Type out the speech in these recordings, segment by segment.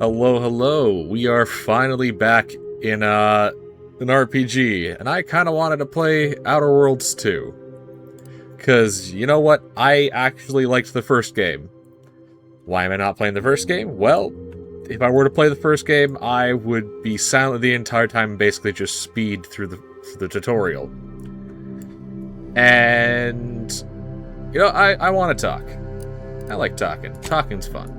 Hello, hello. We are finally back in an RPG, and I kind of wanted to play Outer Worlds 2. Because, you know what? I actually liked the first game. Why am I not playing the first game? Well, if I were to play the first game, I would be silent the entire time and basically just speed through the tutorial. And, you know, I want to talk. I like talking. Talking's fun.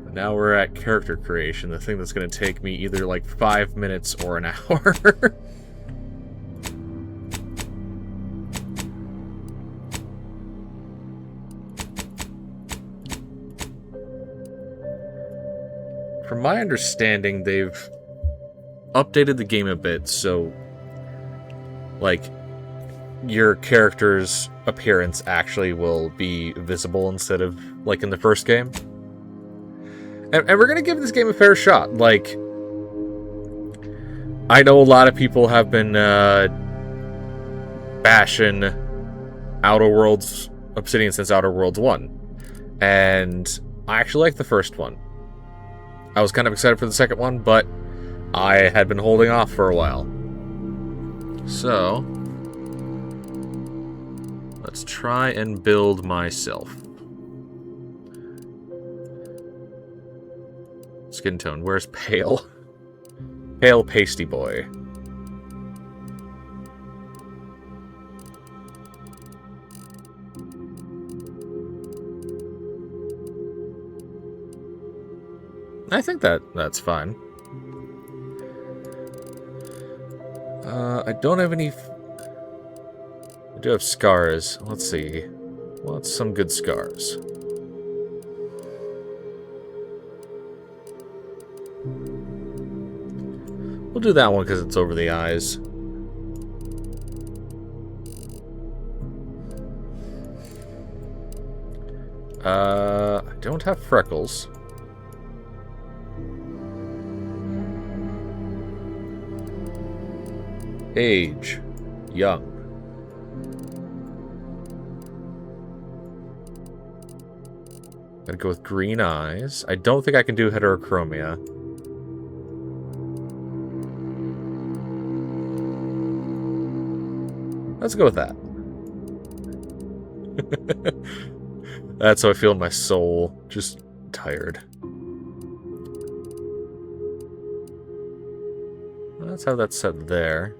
But now we're at character creation, the thing that's going to take me either like 5 minutes or an hour. From my understanding, they've updated the game a bit, so like your character's appearance actually will be visible instead of like in the first game. And we're gonna give this game a fair shot. Like, I know a lot of people have been bashing Outer Worlds Obsidian since Outer Worlds 1, and I actually like the first one. I was kind of excited for the second one, but I had been holding off for a while. So, let's try and build myself. Skin tone, where's pale? Pale pasty boy. I think that's fine. I don't have any... I do have scars. Let's see. What's some good scars? We'll do that one because it's over the eyes. I don't have freckles. Age. Young. Gotta go with green eyes. I don't think I can do heterochromia. Let's go with that. That's how I feel in my soul. Just tired. Let's have that set there.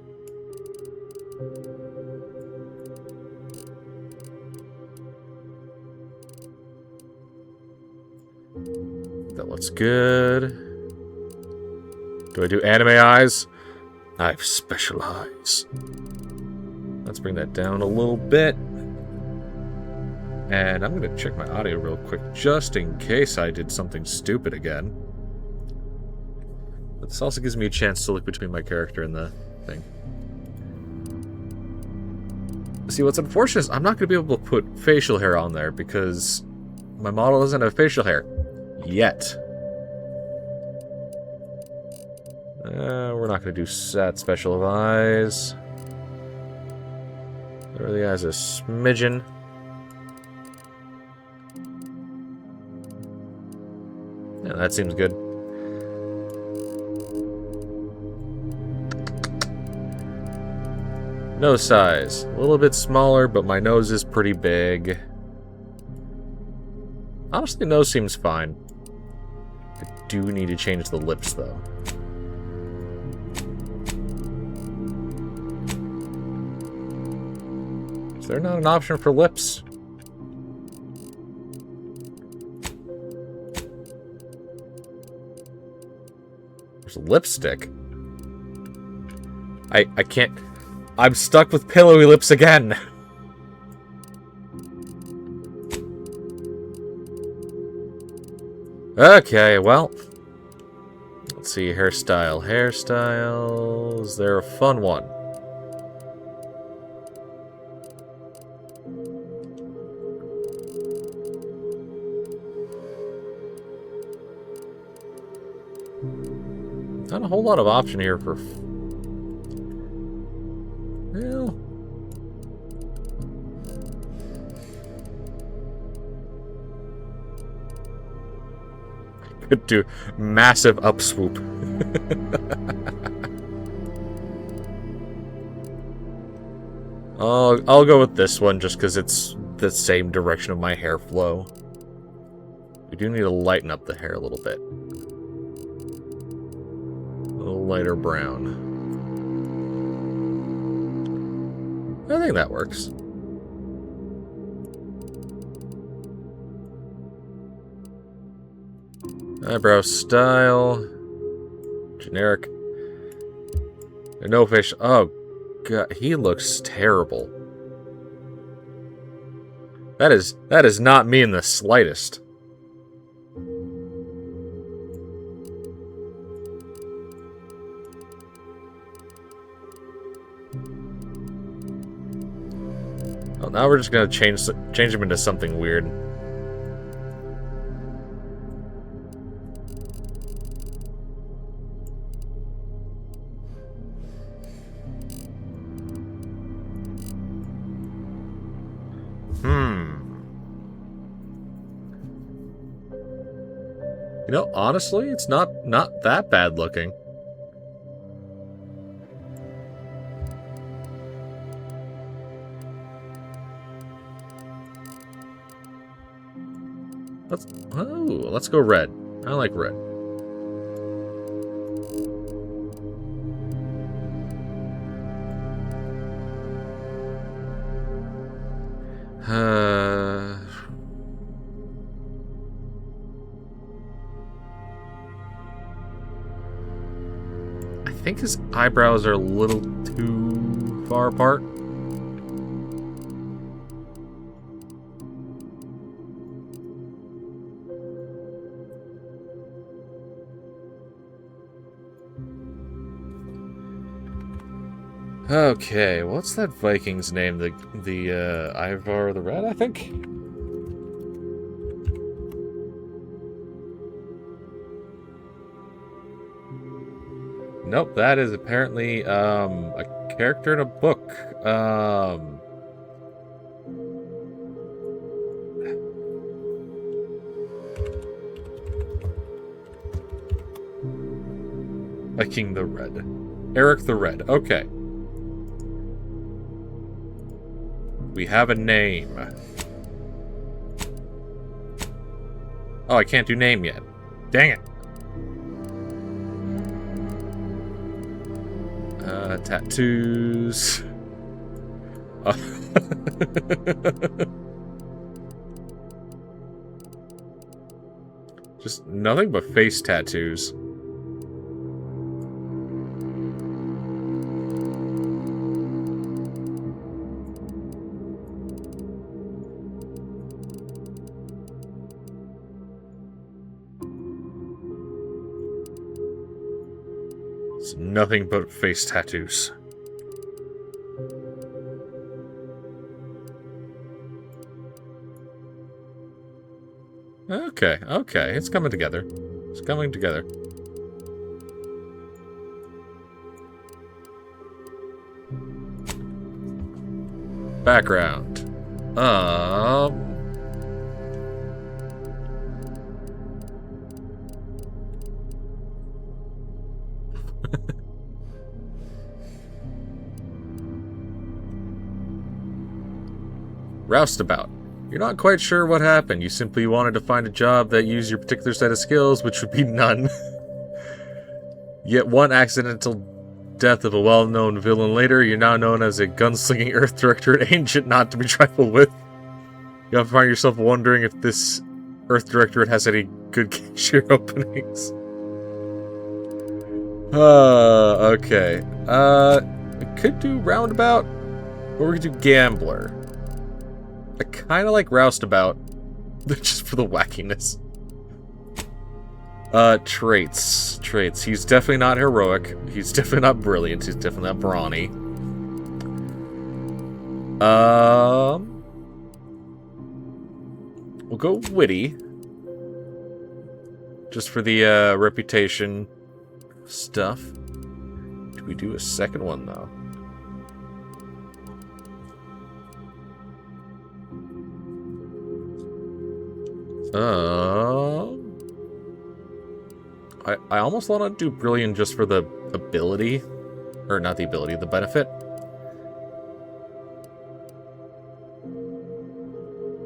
That looks good. Do I do anime eyes? I have special eyes. Let's bring that down a little bit. And I'm going to check my audio real quick, just in case I did something stupid again. But this also gives me a chance to look between my character and the thing. See, what's unfortunate is I'm not going to be able to put facial hair on there because my model doesn't have facial hair. Yet. We're not going to do that special of eyes. There are the eyes a smidgen. Yeah, that seems good. Nose size. A little bit smaller, but my nose is pretty big. Honestly, nose seems fine. I do need to change the lips, though. Is there not an option for lips? There's a lipstick. I can't... I'm stuck with pillowy lips again. Okay, well. Let's see, hairstyle. Hairstyle. Is there a fun one? Not a whole lot of option here for... Well... could do massive upswoop. I'll go with this one just because it's the same direction of my hair flow. We do need to lighten up the hair a little bit. A little lighter brown. I think that works. Eyebrow style. Generic. No fish. Oh, God. He looks terrible. That is not me in the slightest. Well, now we're just gonna change him into something weird. You know, honestly, it's not that bad looking. Let's go red. I like red. I think his eyebrows are a little too far apart. Okay, what's that Viking's name? The Ivar the Red, I think? Nope, that is apparently a character in a book. Viking the Red. Erik the Red. Okay. We have a name. Oh, I can't do name yet. Dang it. Tattoos. Just nothing but face tattoos. It's nothing but face tattoos. Okay, okay, it's coming together. It's coming together. Background. Roustabout. You're not quite sure what happened. You simply wanted to find a job that used your particular set of skills, which would be none. Yet one accidental death of a well-known villain later, you're now known as a gunslinging Earth Directorate agent not to be trifled with. You often find yourself wondering if this Earth Directorate has any good cashier openings. Okay. We could do Roundabout, or we could do Gambler. I kind of like Roustabout, just for the wackiness. Traits. Traits. He's definitely not heroic. He's definitely not brilliant. He's definitely not brawny. We'll go witty. Just for the, reputation stuff. Do we do a second one, though? I almost want to do Brilliant just for the ability. Or not the ability, the benefit.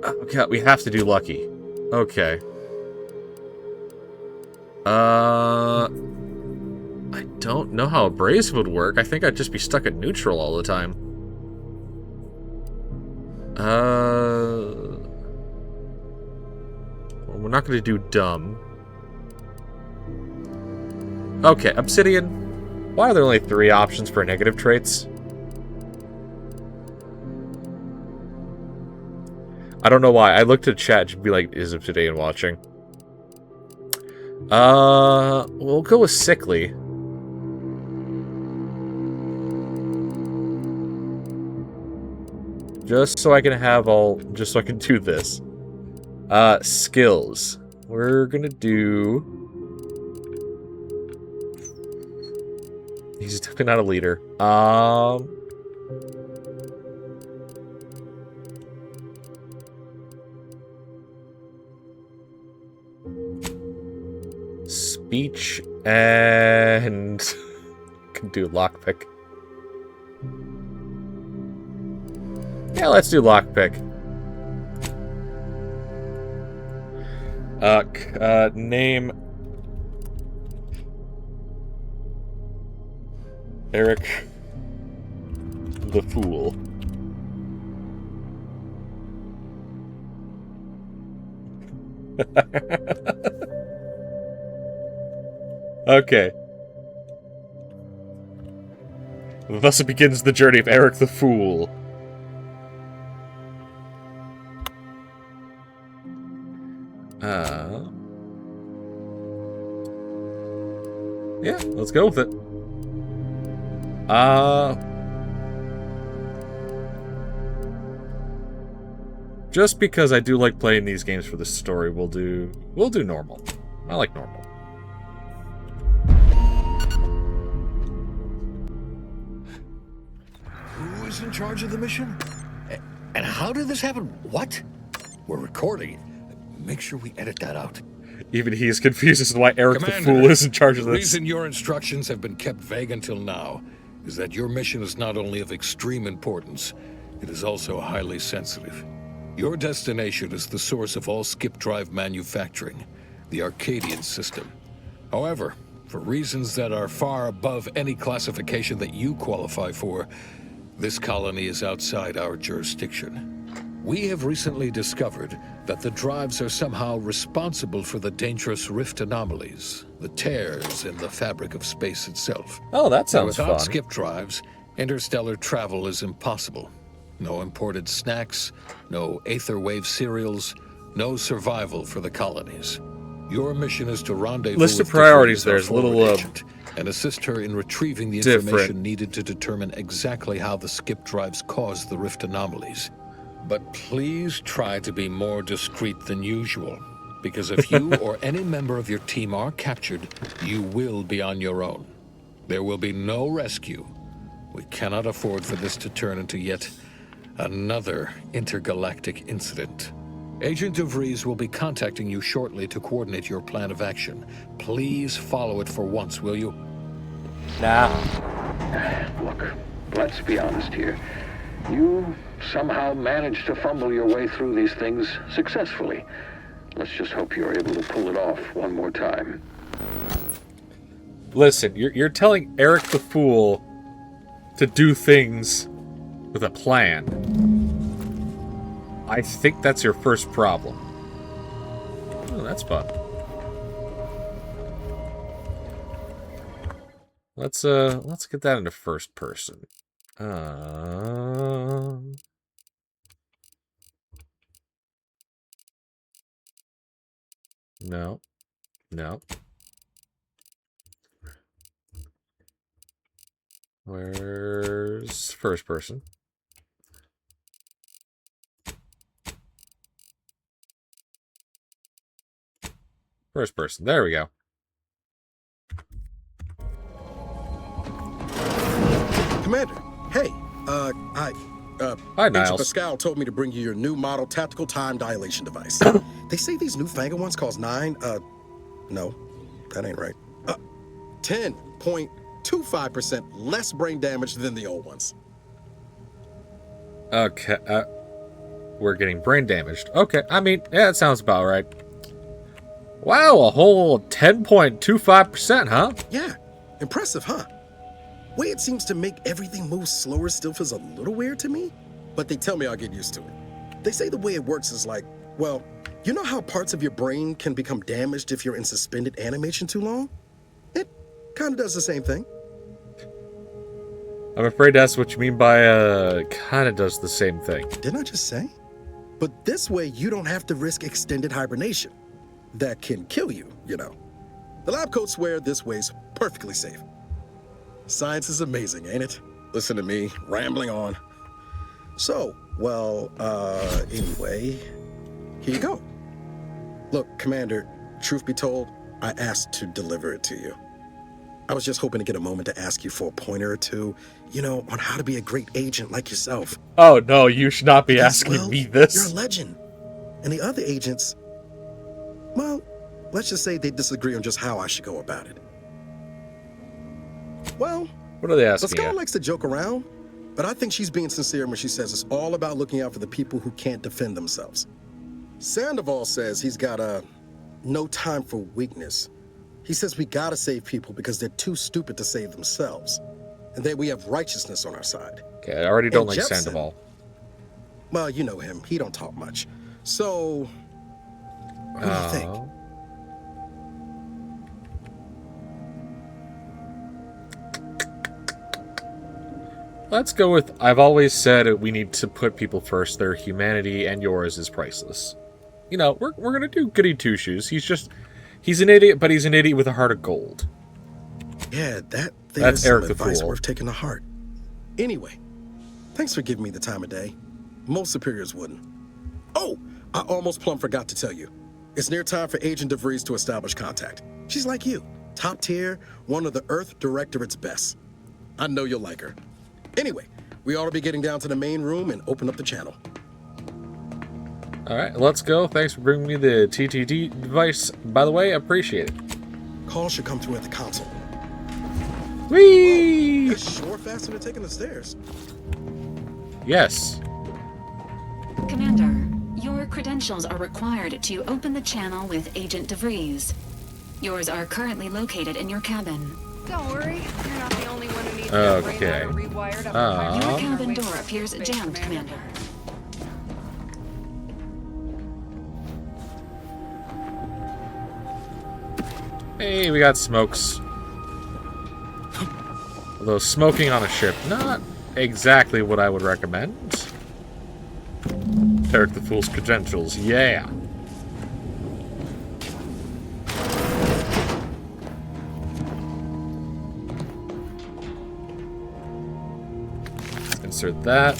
Okay, we have to do Lucky. Okay. I don't know how Abrasive would work. I think I'd just be stuck at neutral all the time. Well, we're not going to do Dumb. Okay, Obsidian. Why are there only 3 options for negative traits? I don't know why. I looked at chat to be like, is Obsidian watching? We'll go with Sickly. Just so I can have just so I can do this. Skills. We're gonna do... He's definitely not a leader. Speech and... can do lockpick. Yeah, let's do lockpick. Name... Erik the Fool. Okay. Thus it begins the journey of Erik the Fool. Yeah, let's go with it. Just because I do like playing these games for the story, we'll do normal. I like normal. Who is in charge of the mission? And how did this happen? What? We're recording. Make sure we edit that out. Even he is confused as to why Erik the Commander, Fool is in charge of this. The reason your instructions have been kept vague until now is that your mission is not only of extreme importance, it is also highly sensitive. Your destination is the source of all skip drive manufacturing, the Arcadian system. However, for reasons that are far above any classification that you qualify for, this colony is outside our jurisdiction. We have recently discovered that the drives are somehow responsible for the dangerous rift anomalies, the tears in the fabric of space itself. Oh, that sounds fun. Without fun. skip drives, interstellar travel is impossible. No imported snacks, no aether wave cereals, no survival for the colonies. Your mission is to rendezvous List of with priorities Defense, our there's a little forward agent, and assist her in retrieving the information needed to determine exactly how the skip drives caused the rift anomalies. But please try to be more discreet than usual, because if you or any member of your team are captured, you will be on your own. There will be no rescue. We cannot afford for this to turn into yet another intergalactic incident. Agent DeVries will be contacting you shortly to coordinate your plan of action. Please follow it for once, will you? Nah. Look, let's be honest here. You somehow managed to fumble your way through these things successfully. Let's just hope you're able to pull it off one more time. Listen, you're telling Erik the Fool to do things with a plan. I think that's your first problem. Oh, that's fun. Let's get that into first person. No. No. Where's first person? First person. There we go. Commander, hey, Hi, Agent Niles. Pascal told me to bring you your new model tactical time dilation device. They say these newfangled ones cost no, that ain't right. 10.25% less brain damage than the old ones. Okay, we're getting brain damaged. Okay, I mean, yeah, that sounds about right. Wow, a whole 10.25%, huh? Yeah, impressive, huh? Way it seems to make everything move slower still feels a little weird to me, but they tell me I'll get used to it. They say the way it works is like, well, you know how parts of your brain can become damaged if you're in suspended animation too long? It kind of does the same thing. I'm afraid that's what you mean by, kinda does the same thing. Didn't I just say? But this way, you don't have to risk extended hibernation. That can kill you, you know. The lab coats swear this way's perfectly safe. Science is amazing, ain't it? Listen to me, rambling on. So, well, anyway, here you go. Look, Commander, truth be told, I asked to deliver it to you. I was just hoping to get a moment to ask you for a pointer or two, you know, on how to be a great agent like yourself. Oh no, you should not be Because, asking well, me this. You're a legend. And the other agents, well, let's just say they disagree on just how I should go about it. Well, What are they the asking scholar you? likes to joke around, but I think she's being sincere when she says it's all about looking out for the people who can't defend themselves. Sandoval says he's got no time for weakness. He says we gotta save people because they're too stupid to save themselves. And that we have righteousness on our side. Okay, I already don't And like Jepsen, Sandoval. well, you know him. He don't talk much. So, what do you think? Oh. Let's go with, I've always said we need to put people first. Their humanity and yours is priceless. You know, we're gonna do goody two-shoes. He's an idiot, but he's an idiot with a heart of gold. Yeah, That's there's some Erik the advice Fool. worth taking to heart. Anyway, thanks for giving me the time of day. Most superiors wouldn't. Oh, I almost plumb forgot to tell you. It's near time for Agent DeVries to establish contact. She's like you, top tier, one of the Earth Directorate's best. I know you'll like her. Anyway, we ought to be getting down to the main room and open up the channel. All right, let's go. Thanks for bringing me the TTT device. By the way, I appreciate it. Call should come through at the console. Whee! That's sure faster than taking the stairs. Yes. Commander, your credentials are required to open the channel with Agent DeVries. Yours are currently located in your cabin. Don't worry, you're not the only one who needs their brain Okay. motor rewired up Uh-huh. Your cabin door appears jammed, Commander. Hey, we got smokes. Although smoking on a ship, not exactly what I would recommend. Erik the Fool's credentials, yeah. Insert that.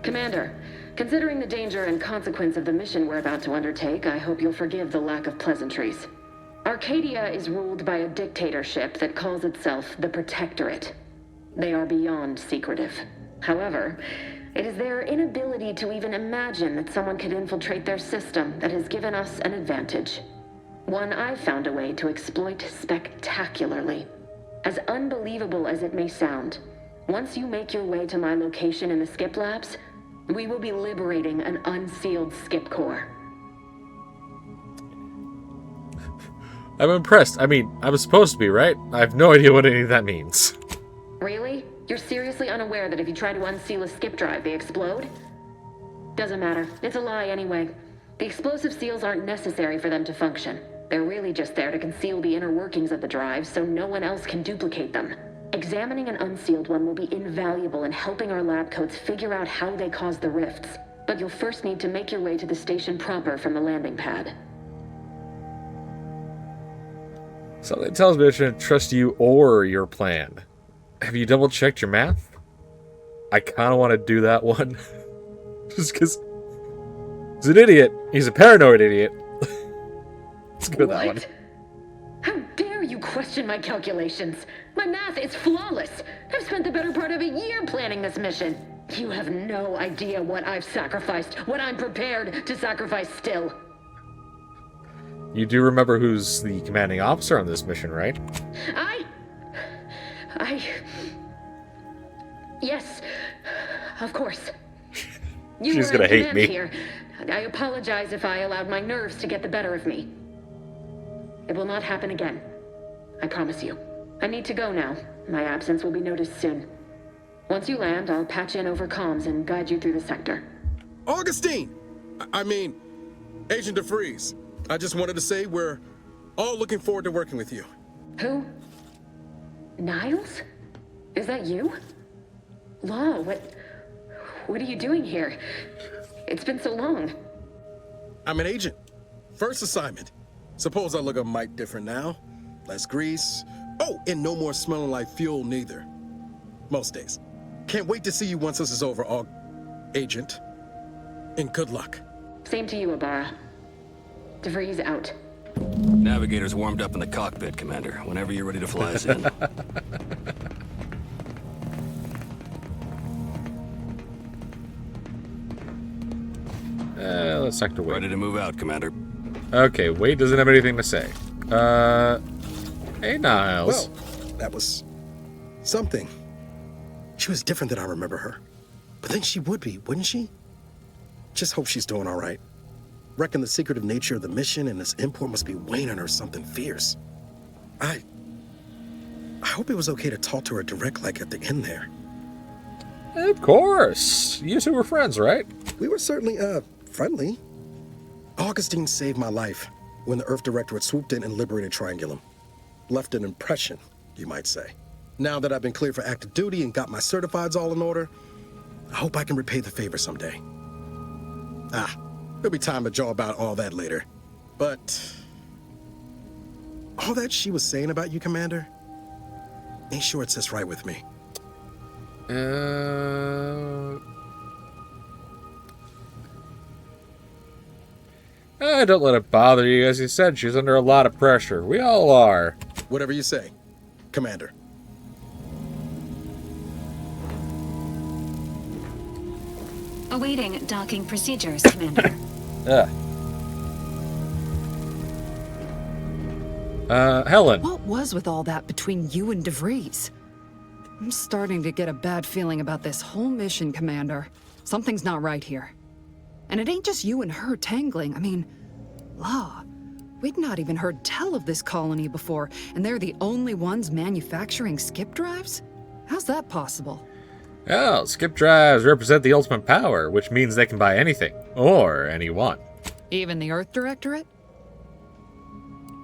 Commander, considering the danger and consequence of the mission we're about to undertake, I hope you'll forgive the lack of pleasantries. Arcadia is ruled by a dictatorship that calls itself the Protectorate. They are beyond secretive. However, it is their inability to even imagine that someone could infiltrate their system that has given us an advantage. One I've found a way to exploit spectacularly. As unbelievable as it may sound, once you make your way to my location in the Skip Labs, we will be liberating an unsealed Skip core. I'm impressed. I mean, I'm supposed to be, right? I have no idea what any of that means. Really? You're seriously unaware that if you try to unseal a skip drive, they explode? Doesn't matter. It's a lie anyway. The explosive seals aren't necessary for them to function. They're really just there to conceal the inner workings of the drive so no one else can duplicate them. Examining an unsealed one will be invaluable in helping our lab coats figure out how they caused the rifts. But you'll first need to make your way to the station proper from the landing pad. Something tells me I shouldn't trust you or your plan. Have you double-checked your math? I kind of want to do that one. Just because he's an idiot. He's a paranoid idiot. Let's go with that one. What? How dare you question my calculations? My math is flawless. I've spent the better part of a year planning this mission. You have no idea what I've sacrificed, what I'm prepared to sacrifice still. You do remember who's the commanding officer on this mission, right? Yes, of course. You She's were gonna in hate command me. here. I apologize if I allowed my nerves to get the better of me. It will not happen again. I promise you. I need to go now. My absence will be noticed soon. Once you land, I'll patch in over comms and guide you through the sector. Augustine! I mean, Agent DeVries. I just wanted to say we're all looking forward to working with you. Who? Niles? Is that you? Law, what are you doing here? It's been so long. I'm an agent. First assignment. Suppose I look a mite different now. Less grease. Oh, and no more smelling like fuel neither. Most days. Can't wait to see you once this is over, Agent. And good luck. Same to you, Ibarra. DeVries out. Navigator's warmed up in the cockpit, Commander. Whenever you're ready to fly us in. Let's talk to Wade. Ready to move out, Commander. Okay, Wade doesn't have anything to say. Hey, Niles. Well, that was something. She was different than I remember her. But then she would be, wouldn't she? Just hope she's doing all right. Reckon the secretive nature of the mission and this import must be weighing on her something fierce. I hope it was okay to talk to her direct like at the end there. Of course. You two were friends, right? We were certainly, friendly. Augustine saved my life when the Earth Directorate swooped in and liberated Triangulum. Left an impression, you might say. Now that I've been cleared for active duty and got my certifieds all in order, I hope I can repay the favor someday. There'll be time to jaw about all that later. But all that she was saying about you, Commander, ain't sure it sits right with me. Don't let it bother you. As you said, she's under a lot of pressure. We all are. Whatever you say, Commander. Awaiting docking procedures, Commander. Helen. What was with all that between you and DeVries? I'm starting to get a bad feeling about this whole mission, Commander. Something's not right here. And it ain't just you and her tangling. I mean, law. We'd not even heard tell of this colony before, and they're the only ones manufacturing skip drives? How's that possible? Oh, skip drives represent the ultimate power, which means they can buy anything, or anyone. Even the Earth Directorate?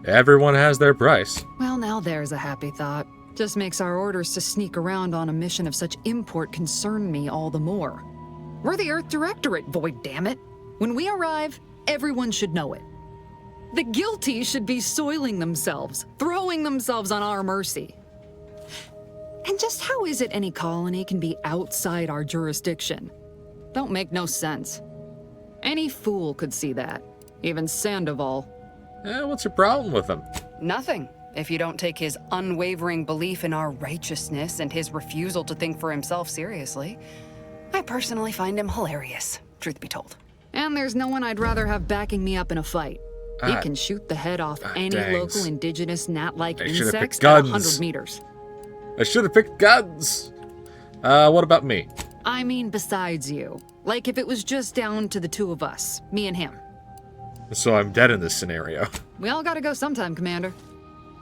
Everyone has their price. Well, now there's a happy thought. Just makes our orders to sneak around on a mission of such import concern me all the more. We're the Earth Directorate, void damn it. When we arrive, everyone should know it. The guilty should be soiling themselves, throwing themselves on our mercy. And just how is it any colony can be outside our jurisdiction? Don't make no sense. Any fool could see that. Even Sandoval. What's your problem with them? Nothing. If you don't take his unwavering belief in our righteousness and his refusal to think for himself seriously. I personally find him hilarious, truth be told. And there's no one I'd rather have backing me up in a fight. He can shoot the head off any local indigenous gnat-like insects at 100 meters. I should have picked guns. What about me? I mean, besides you. Like if it was just down to the two of us, me and him. So I'm dead in this scenario. We all gotta go sometime, Commander.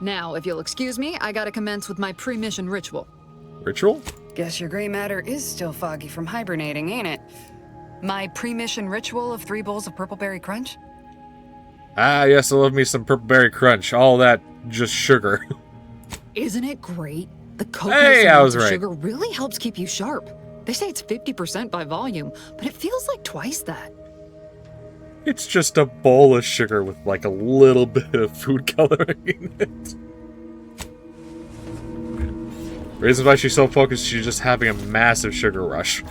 Now, if you'll excuse me, I gotta commence with my pre-mission ritual. Ritual? Guess your gray matter is still foggy from hibernating, ain't it? My pre-mission ritual of 3 bowls of purple berry crunch? Ah, yes, I love me some purple berry crunch. All that just sugar. Isn't it great? The copious Hey, I was amount of right. sugar really helps keep you sharp. They say it's 50% by volume, but it feels like twice that. It's just a bowl of sugar with like a little bit of food coloring in it. Reason why she's so focused, she's just having a massive sugar rush.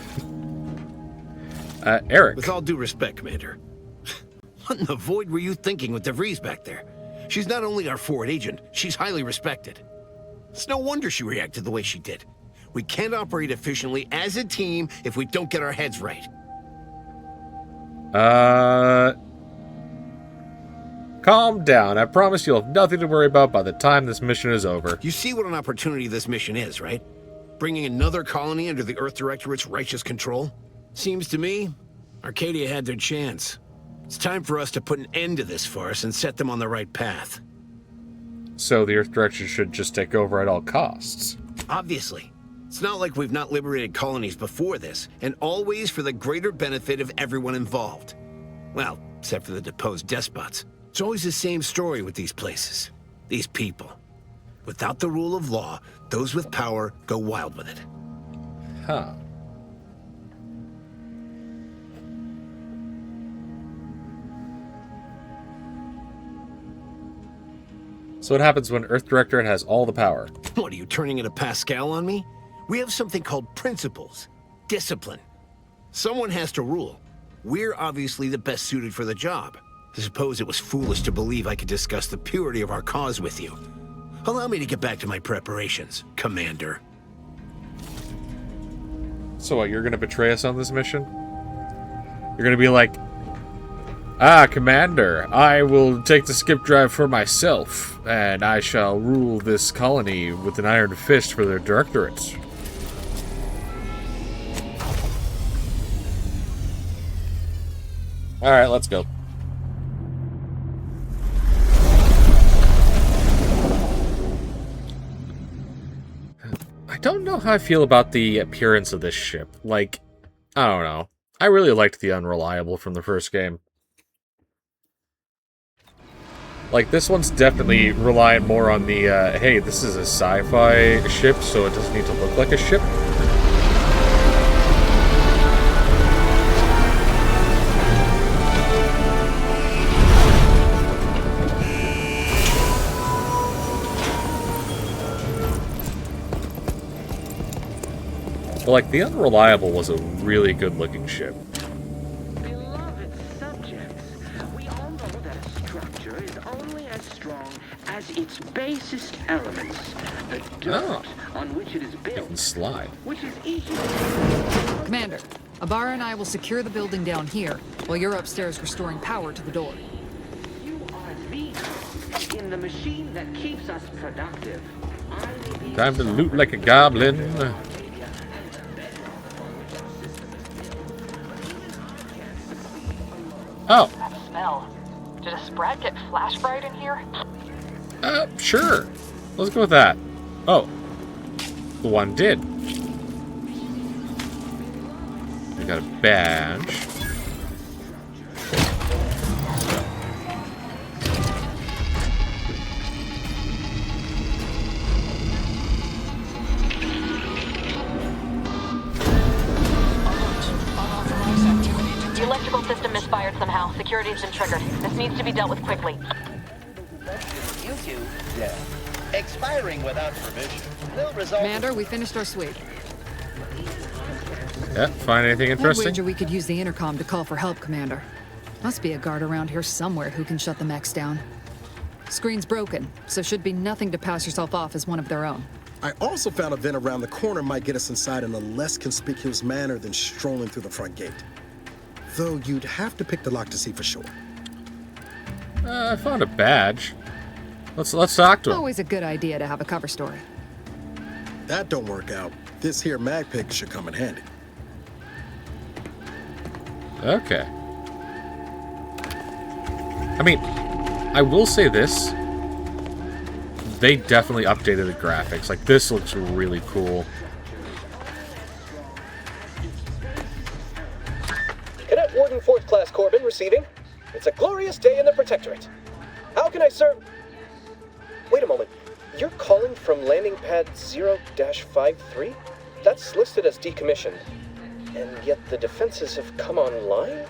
Erik. With all due respect, Commander. What in the void were you thinking with DeVries back there? She's not only our forward agent, she's highly respected. It's no wonder she reacted the way she did. We can't operate efficiently as a team if we don't get our heads right. calm down. I promise you'll have nothing to worry about by the time this mission is over. You see what an opportunity this mission is, right? Bringing another colony under the Earth Directorate's righteous control? Seems to me, Arcadia had their chance. It's time for us to put an end to this farce and set them on the right path. So the Earth Directorate should just take over at all costs. Obviously. It's not like we've not liberated colonies before this, and always for the greater benefit of everyone involved. Well, except for the deposed despots. It's always the same story with these places. These people. Without the rule of law, those with power go wild with it. Huh. So what happens when Earth Directorate has all the power? What, are you turning into Pascal on me? We have something called principles. Discipline. Someone has to rule. We're obviously the best suited for the job. I suppose it was foolish to believe I could discuss the purity of our cause with you. Allow me to get back to my preparations, Commander. So what, you're gonna betray us on this mission? You're gonna be like, "Ah, Commander, I will take the skip drive for myself, and I shall rule this colony with an iron fist for their directorate." Alright, let's go. I don't know how I feel about the appearance of this ship. Like, I don't know. I really liked the Unreliable from the first game. Like, this one's definitely relying more on the, hey, this is a sci-fi ship, so it doesn't need to look like a ship. But, like, the Unreliable was a really good-looking ship. Beloved subjects, we all know that a structure is only as strong as its basest elements, the dirt on which it is built. It can slide. Which is easy. Commander, Ibarra and I will secure the building down here, while you're upstairs restoring power to the door. You are the in the machine that keeps us productive. Time to loot like a goblin. Oh. That smell. Did a sprat get flash fried in here? Sure. Let's go with that. Oh. The one did. We got a badge. The electrical system misfired somehow. Security's been triggered. This needs to be dealt with quickly. YouTube, yeah. Expiring without permission will result. Commander, we finished our sweep. Yeah, find anything interesting? I'd wager we could use the intercom to call for help, Commander. Must be a guard around here somewhere who can shut the mechs down. Screen's broken, so should be nothing to pass yourself off as one of their own. I also found a vent around the corner might get us inside in a less conspicuous manner than strolling through the front gate. Though you'd have to pick the lock to see for sure. I found a badge. Let's talk to him. Always a good idea to have a cover story. That don't work out. This here mag pick should come in handy. Okay. I mean, I will say this. They definitely updated the graphics. Like, this looks really cool. Cadet Warden 4th Class Corbin receiving. It's a glorious day in the Protectorate. How can I serve? Wait a moment. You're calling from landing pad 0-53? That's listed as decommissioned. And yet the defenses have come online?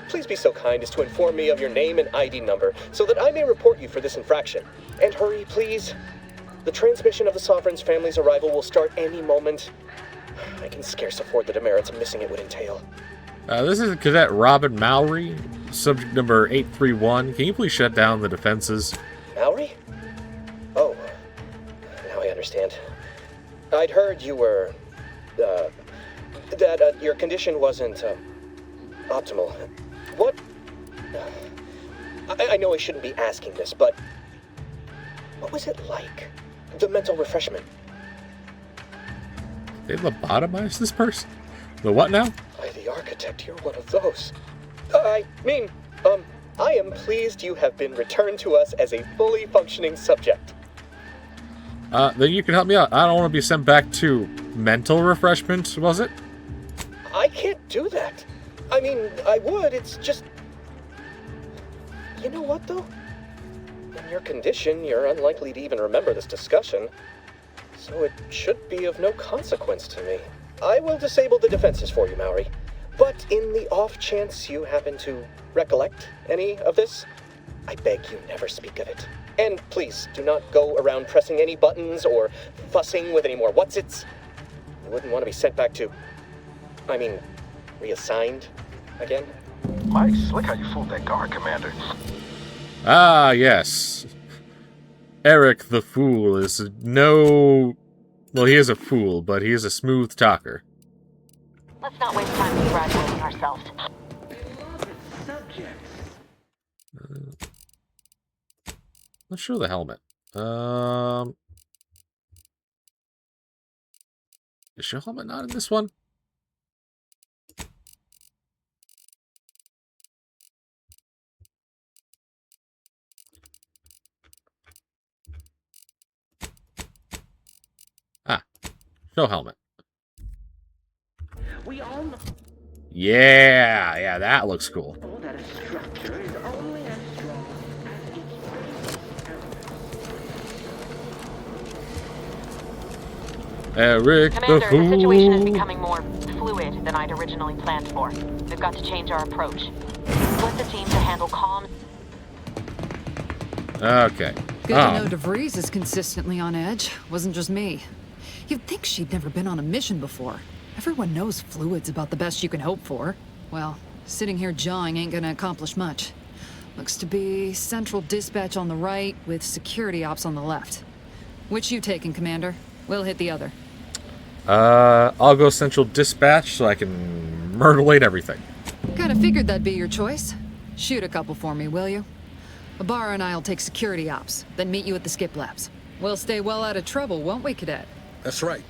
Please be so kind as to inform me of your name and ID number so that I may report you for this infraction. And hurry, please. The transmission of the Sovereign's family's arrival will start any moment. I can scarce afford the demerits missing it would entail. This is Cadet Robin Mallory, subject number 831. Can you please shut down the defenses? Mallory? Oh, now I understand. I'd heard you were, that your condition wasn't, optimal. What? I know I shouldn't be asking this, but what was it like? The mental refreshment. They lobotomized this person? The what now? By the architect, you're one of those. I am pleased you have been returned to us as a fully functioning subject. Then you can help me out. I don't want to be sent back to mental refreshment, was it? I can't do that. I mean, I would, it's just... You know what, though? In your condition, you're unlikely to even remember this discussion, so it should be of no consequence to me. I will disable the defenses for you, Maori, but in the off chance you happen to recollect any of this, I beg you never speak of it. And please, do not go around pressing any buttons or fussing with any more whatsits. You wouldn't want to be sent back to... reassigned again? Mike, slick how you fooled that guard, Commander. Ah, yes. Erik the Fool is no... Well, he is a fool, but he is a smooth talker. Let's not waste time congratulating ourselves. Let's show the helmet. Is your helmet not in this one? Show helmet. Yeah, that looks cool. Erik Commander, the Fool. The situation is becoming more fluid than I'd originally planned for. We've got to change our approach. Split the team to handle comms. Okay. Good to know DeVries is consistently on edge. Wasn't just me. You'd think she'd never been on a mission before. Everyone knows fluid's about the best you can hope for. Well, sitting here jawing ain't gonna accomplish much. Looks to be central dispatch on the right with security ops on the left. Which you taking, Commander? We'll hit the other. I'll go central dispatch so I can murderlate everything. Kinda figured that'd be your choice. Shoot a couple for me, will you? Ibarra and I'll take security ops, then meet you at the skip labs. We'll stay well out of trouble, won't we, Cadet? That's right.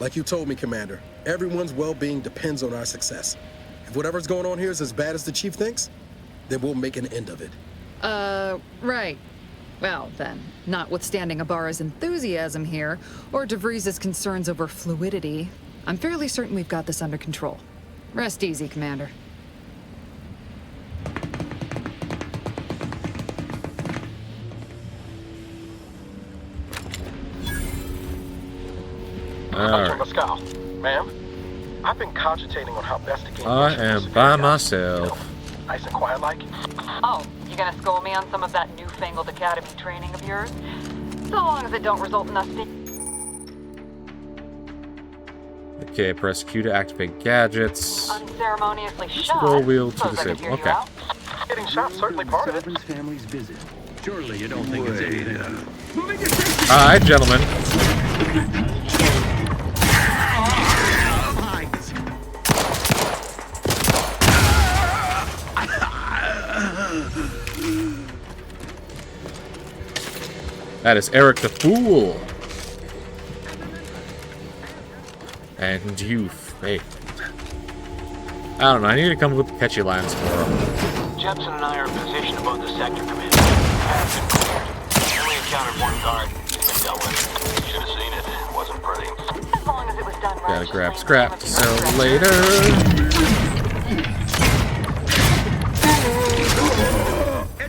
Like you told me, Commander, everyone's well-being depends on our success. If whatever's going on here is as bad as the Chief thinks, then we'll make an end of it. Right. Well, then, notwithstanding Ibarra's enthusiasm here, or DeVries' concerns over fluidity, I'm fairly certain we've got this under control. Rest easy, Commander. Dr. Pascal, ma'am, I've been cogitating on how best to gain... I am by myself. Nice and quiet like. Oh, you gonna school me on some of that newfangled academy training of yours? So long as it don't result in us being... Okay, press Q to activate gadgets. unceremoniously shot. Scroll wheel to Suppose I could disable. hear you Okay. out. Getting shot certainly part of it. Family's visit. Surely you don't think it's anything. Alright, gentlemen. That is Erik the Fool. And you failed. I don't know, I need to come up with catchy lines for him. Jepson and I are in position above the sector, Commander. Path been cleared. Only encountered one guard. It's been dealt with. Should have seen it. It wasn't pretty. As long as it was done right. Gotta grab scrap to sell later.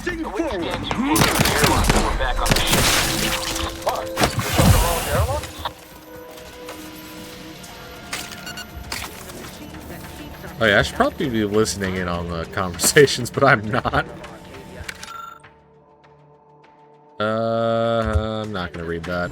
The weak scans you pulled from the airlock and we're back on the ship. What? You shot the wrong airlock? Oh yeah, I should probably be listening in on the conversations, but I'm not. I'm not gonna read that.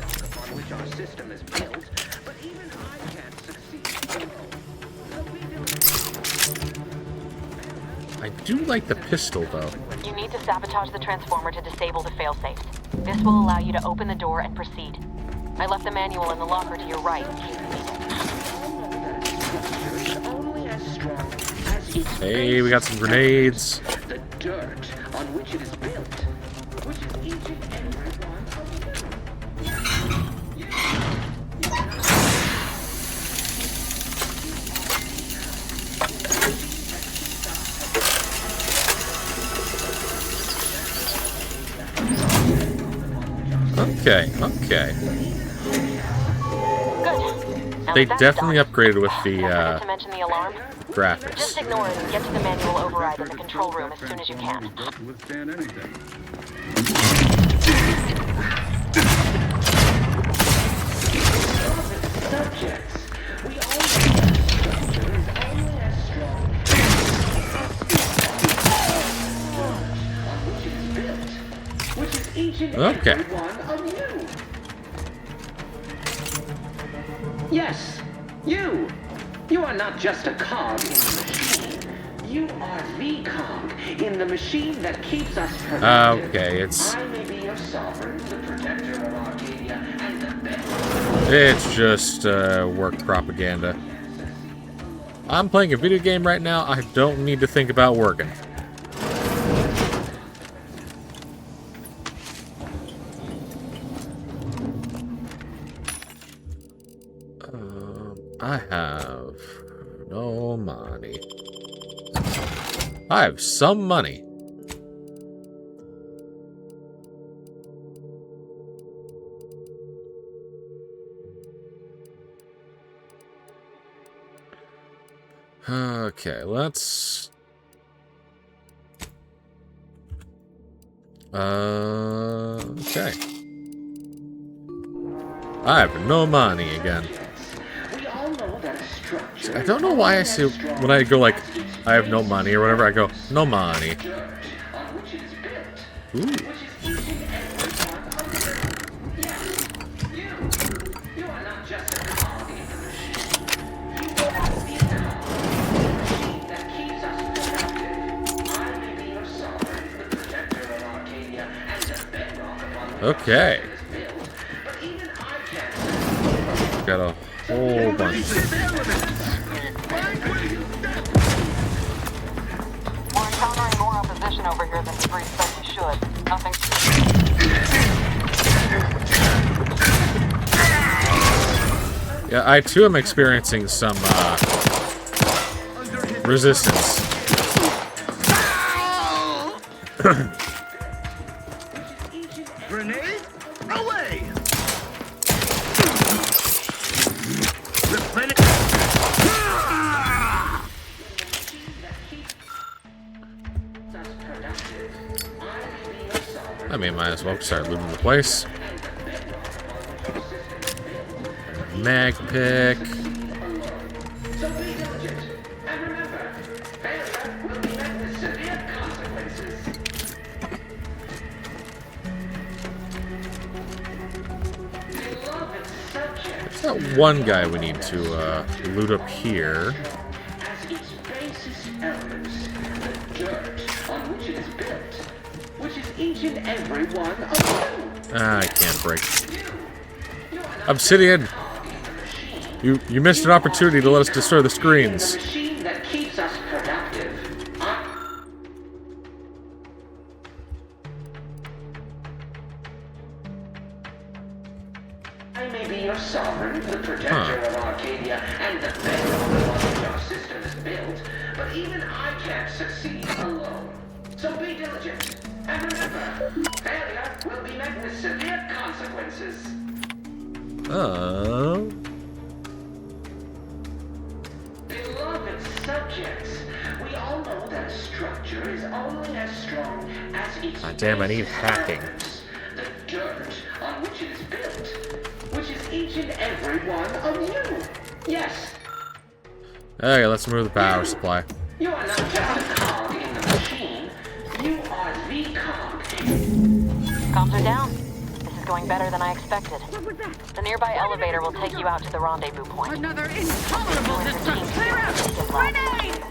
I do like the pistol, though. You need to sabotage the transformer to disable the failsafes. This will allow you to open the door and proceed. I left the manual in the locker to your right. Hey, we got some grenades. The dirt on which it is built Okay, okay. Good. Now They that's definitely done. upgraded with the Don't forget to mention the alarm. graphics. Just ignore it and get to the manual override in the control room as soon as you can. Subjects, we all know that structure is only as strong on which it is built, which is each and Okay. every one of you. Yes, you. You are not just a cog in the machine. You are the cog in the machine that keeps us productive. Okay, it's... I may be your sovereign, the protector of Arcadia, and the best. It's just work propaganda. I'm playing a video game right now. I don't need to think about working. I have no money. I have some money. Okay, let's... okay. I have no money again. I don't know why I say when I go like, I have no money or whatever, I go, no money. Ooh. Okay. Got a whole bunch. We're encountering more opposition over here than we said we should. Nothing. Yeah, I too am experiencing some resistance. Grenade away! I mean, might as well start looting the place. Mag pick. There's that one guy we need to loot up here. As its basis elements, the dirt on which it is built, which is each and every one of you. I can't break. Obsidian! You missed an opportunity to let us destroy the screens. The machine that keeps us productive. I may be your sovereign, the protector of Arcadia, and the bedrock on which our system is built, but even I can't succeed alone. So be diligent, and remember, failure will be met with severe consequences. Oh. Beloved subjects, we all know that a structure is only as strong as its Damn, I need hacking. elements, the dirt on which it is built, which is each and every one of you. Yes. Okay, let's remove the power supply. You are not just a cog in the machine. You are the cog. Comms are down. This is going better than I expected. The nearby elevator will take you out to the rendezvous point. Another intolerable destruction. Clear out! Grenade!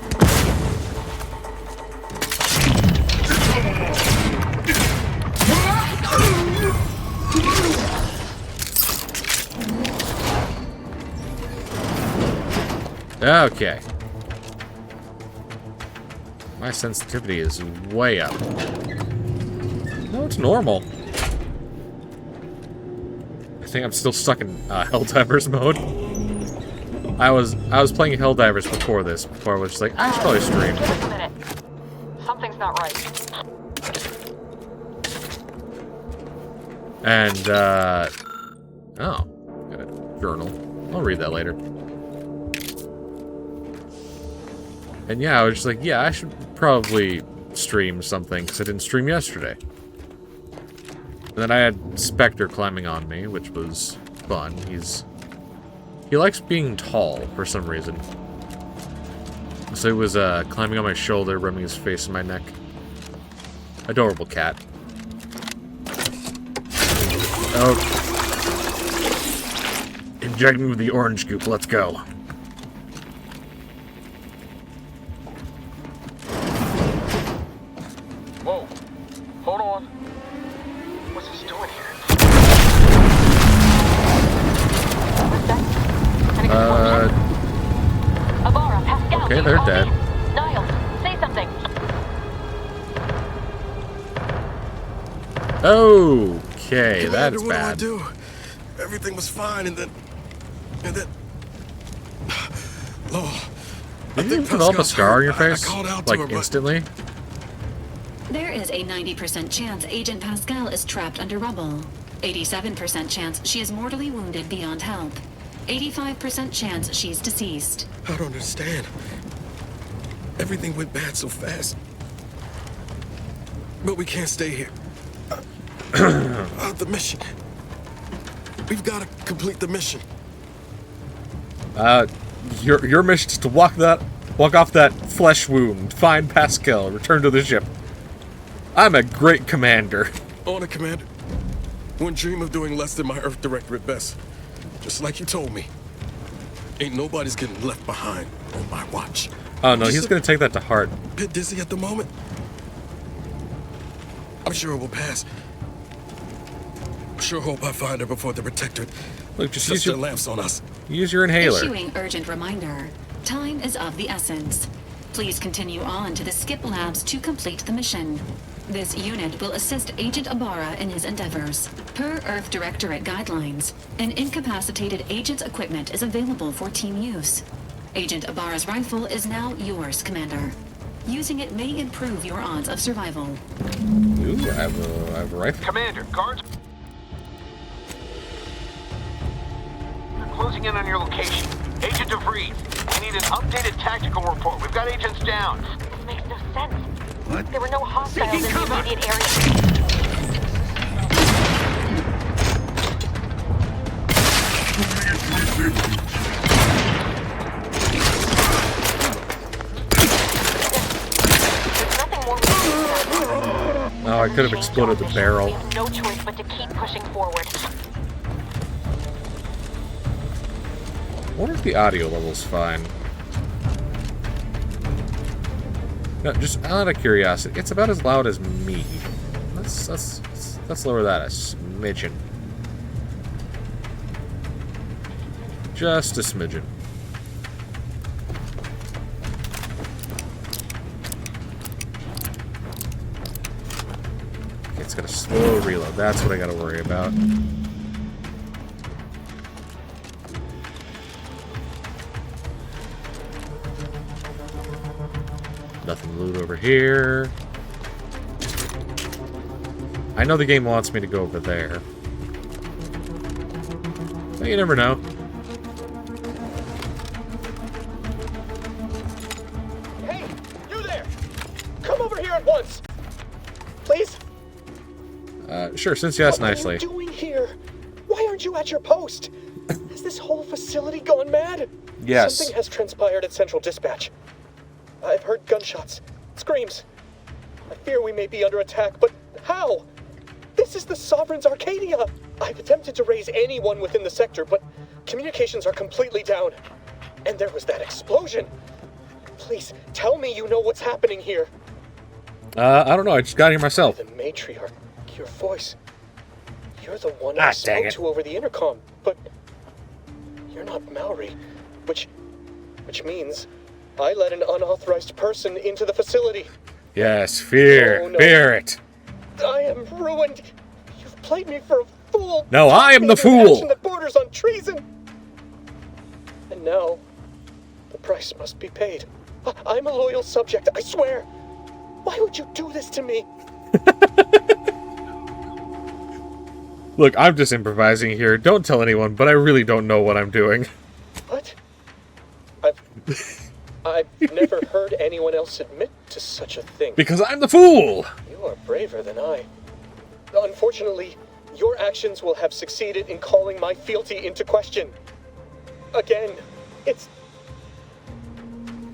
Okay. My sensitivity is way up. No, it's normal. I think I'm still stuck in Helldivers mode. I was playing Helldivers before this, before I was just like, I should probably stream. Give us a minute. Something's not right. And, oh, got a journal. I'll read that later. And yeah, I was just like, yeah, I should probably stream something, because I didn't stream yesterday. And then I had Spectre climbing on me, which was fun. He likes being tall, for some reason. So he was, climbing on my shoulder, rubbing his face in my neck. Adorable cat. Oh. Inject me with the orange goop, let's go. Whoa. Hold on. What's this doing here? Avara, Pascal, okay, they're dead. Niles, say something. Okay, Commander, that's what bad. do I do? Everything was fine, and then... Oh, Did you develop a scar on your face? Like, her, instantly? There is a 90% chance Agent Pascal is trapped under rubble. 87% chance she is mortally wounded beyond help. 85% chance she's deceased. I don't understand. Everything went bad so fast. But we can't stay here. The mission. We've got to complete the mission. Your mission is to walk off that flesh wound, find Pascal, return to the ship. I'm a great commander. On it, Commander. Wouldn't dream of doing less than my Earth Directorate best. Just like you told me. Ain't nobody's getting left behind on my watch. Oh no, he's gonna take that to heart. Bit dizzy at the moment. I'm sure it will pass. Sure hope I find her before the Protectorate. Look, just sets use your their lamps on us. Use your inhaler. Issuing urgent reminder. Time is of the essence. Please continue on to the Skip Labs to complete the mission. This unit will assist Agent Ibarra in his endeavors. Per Earth Directorate guidelines, an incapacitated agent's equipment is available for team use. Agent Ibarra's rifle is now yours, Commander. Using it may improve your odds of survival. Ooh, I have a rifle. Commander, guards are closing in on your location. Agent DeVries, we need an updated tactical report. We've got agents down. This makes no sense. What? There were no hostiles in the immediate area. Oh, I could have exploded the barrel. We have no choice but to keep pushing forward. I wonder if the audio level's fine. No, just out of curiosity, it's about as loud as me. Let's lower that a smidgen. Just a smidgen. Okay, it's got a slow reload. That's what I gotta worry about. Nothing to loot over here. I know the game wants me to go over there. But you never know. Hey, you there! Come over here at once! Please? Sure, since you asked nicely. What are you doing here? Why aren't you at your post? Has this whole facility gone mad? Yes. Something has transpired at Central Dispatch. I've heard gunshots, screams. I fear we may be under attack, but how? This is the Sovereign's Arcadia! I've attempted to raise anyone within the sector, but communications are completely down. And there was that explosion. Please, tell me you know what's happening here. I don't know, I just got here myself. The matriarch, your voice. You're the one I spoke to over the intercom, but you're not Maori, which means I let an unauthorized person into the facility. Yes, fear. Oh, no. Fear it. I am ruined. You've played me for a fool. No, I am the fool. Action that borders on treason. And now, the price must be paid. I'm a loyal subject, I swear. Why would you do this to me? Look, I'm just improvising here. Don't tell anyone, but I really don't know what I'm doing. What? I've never heard anyone else admit to such a thing. Because I'm the fool! You are braver than I. Unfortunately, your actions will have succeeded in calling my fealty into question. Again, it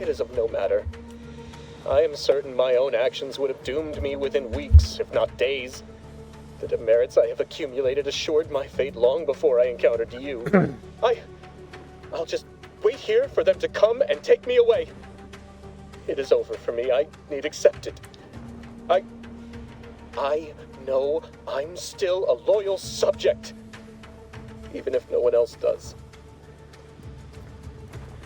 is of no matter. I am certain my own actions would have doomed me within weeks, if not days. The demerits I have accumulated assured my fate long before I encountered you. I'll just wait here for them to come and take me away. It is over for me. I need accept it. I know I'm still a loyal subject, even if no one else does.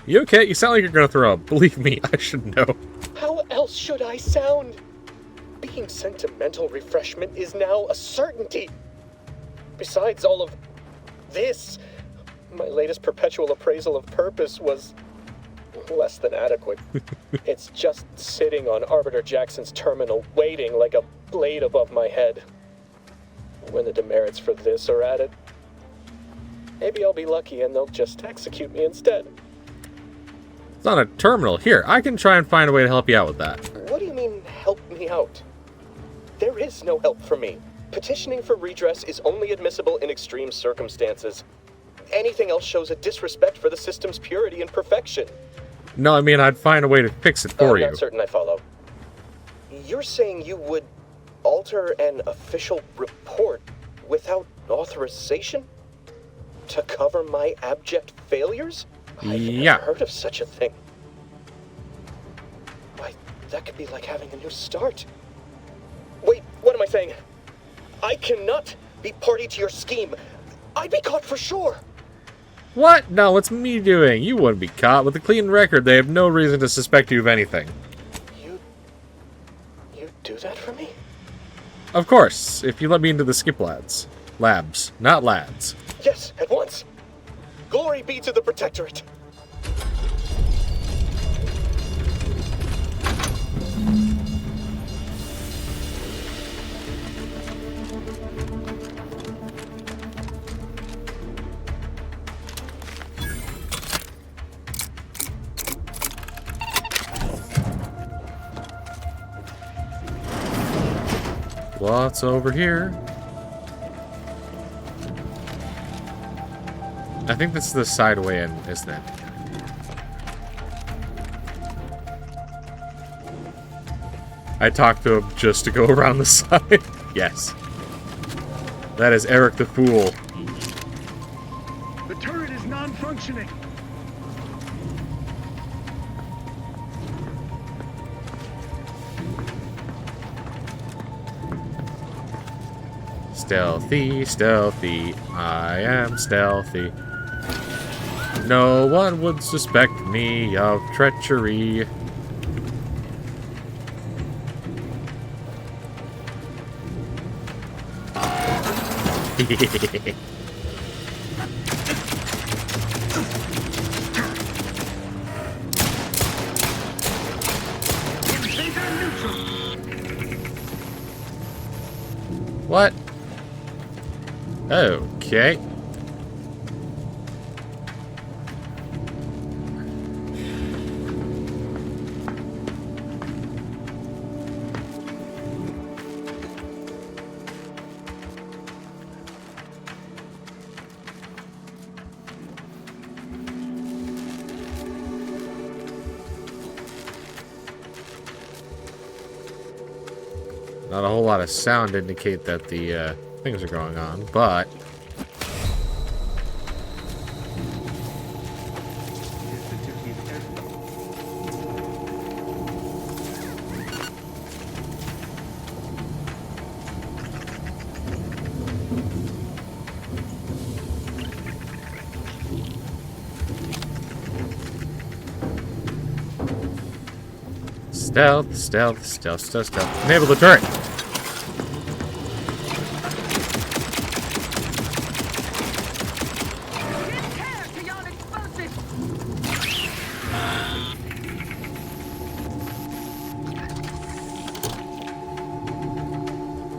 You okay? You sound like you're gonna throw up. Believe me, I should know. How else should I sound? Being sentimental refreshment is now a certainty. Besides all of this, my latest perpetual appraisal of purpose was less than adequate. It's just sitting on Arbiter Jackson's terminal, waiting like a blade above my head. When the demerits for this are added, maybe I'll be lucky and they'll just execute me instead. It's on a terminal. Here, I can try and find a way to help you out with that. What do you mean, help me out? There is no help for me. Petitioning for redress is only admissible in extreme circumstances. Anything else shows a disrespect for the system's purity and perfection. No, I mean, I'd find a way to fix it for you. I'm not certain I follow. You're saying you would alter an official report without authorization? To cover my abject failures? I've never heard of such a thing. Why, that could be like having a new start. Wait, what am I saying? I cannot be party to your scheme. I'd be caught for sure. What? No, what's me doing? You wouldn't be caught. With a clean record, they have no reason to suspect you of anything. You do that for me? Of course, if you let me into the skip labs. Labs, not lads. Yes, at once. Glory be to the Protectorate. What's over here? I think this is the side way in, isn't it? I talked to him just to go around the side. Yes. That is Erik the Fool. The turret is non-functioning. Stealthy, stealthy, I am stealthy. No one would suspect me of treachery. What? Okay. Not a whole lot of sound to indicate that the things are going on, but stealth, stealth, stealth, stealth, stealth. Enable the turret.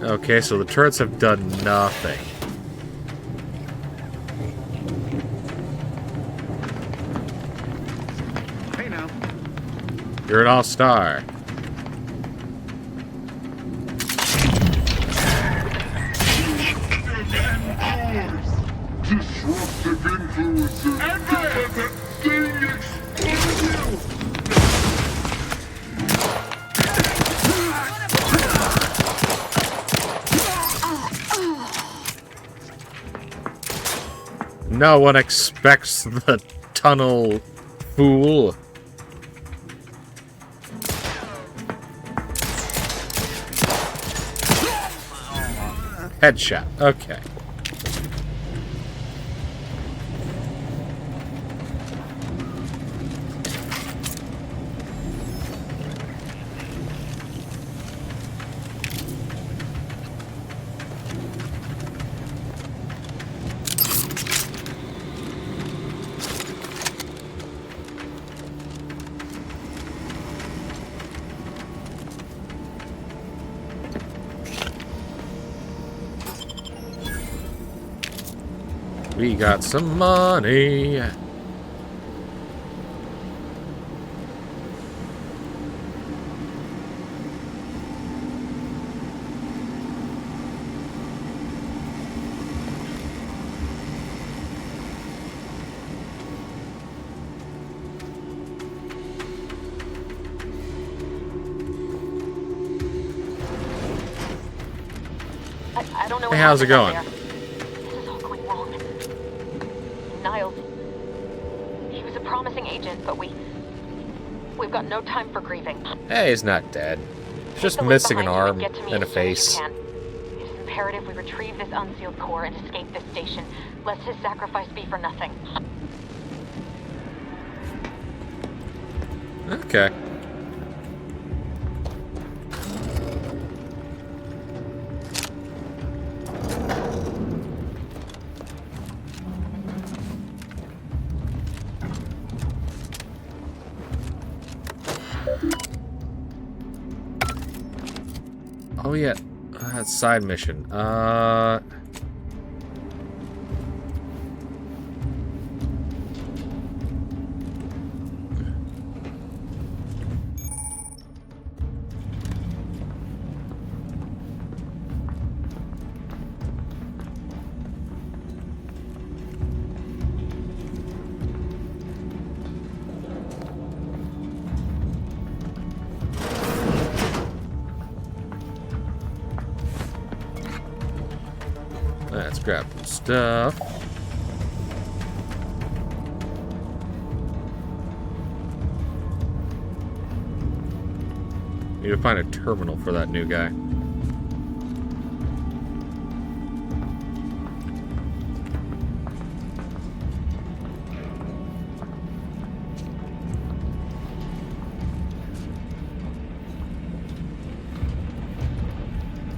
Okay, so the turrets have done nothing. You're an all-star. Disruptive influences. That thing explode you. No one expects the tunnel, fool. Headshot. Okay. We got some money. I don't know. Hey, how's it going? But we've got no time for grieving. Hey, he's not dead. He's just missing an arm and a face. It is imperative we retrieve this unsealed core and escape this station, lest his sacrifice be for nothing. Okay. Oh yeah, side mission. Let's grab some stuff. Need to find a terminal for that new guy.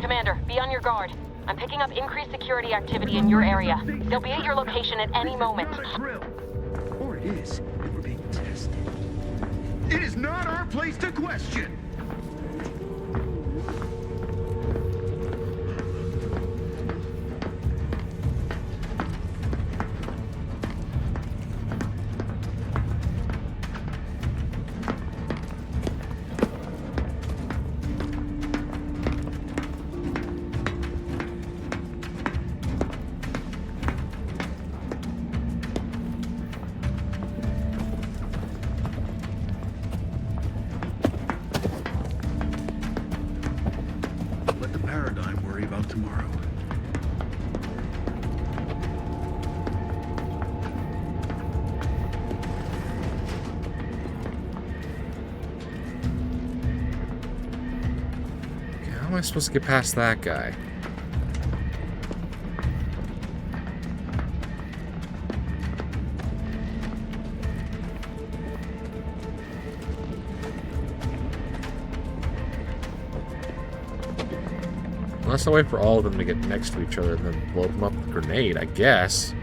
Commander, be on your guard. I'm picking up increased security activity in your area. They'll be at your location at any moment. Or it is, if we're being tested. It is not our place to question. Tomorrow. How am I supposed to get past that guy? Unless I wait for all of them to get next to each other and then blow them up with a grenade, I guess.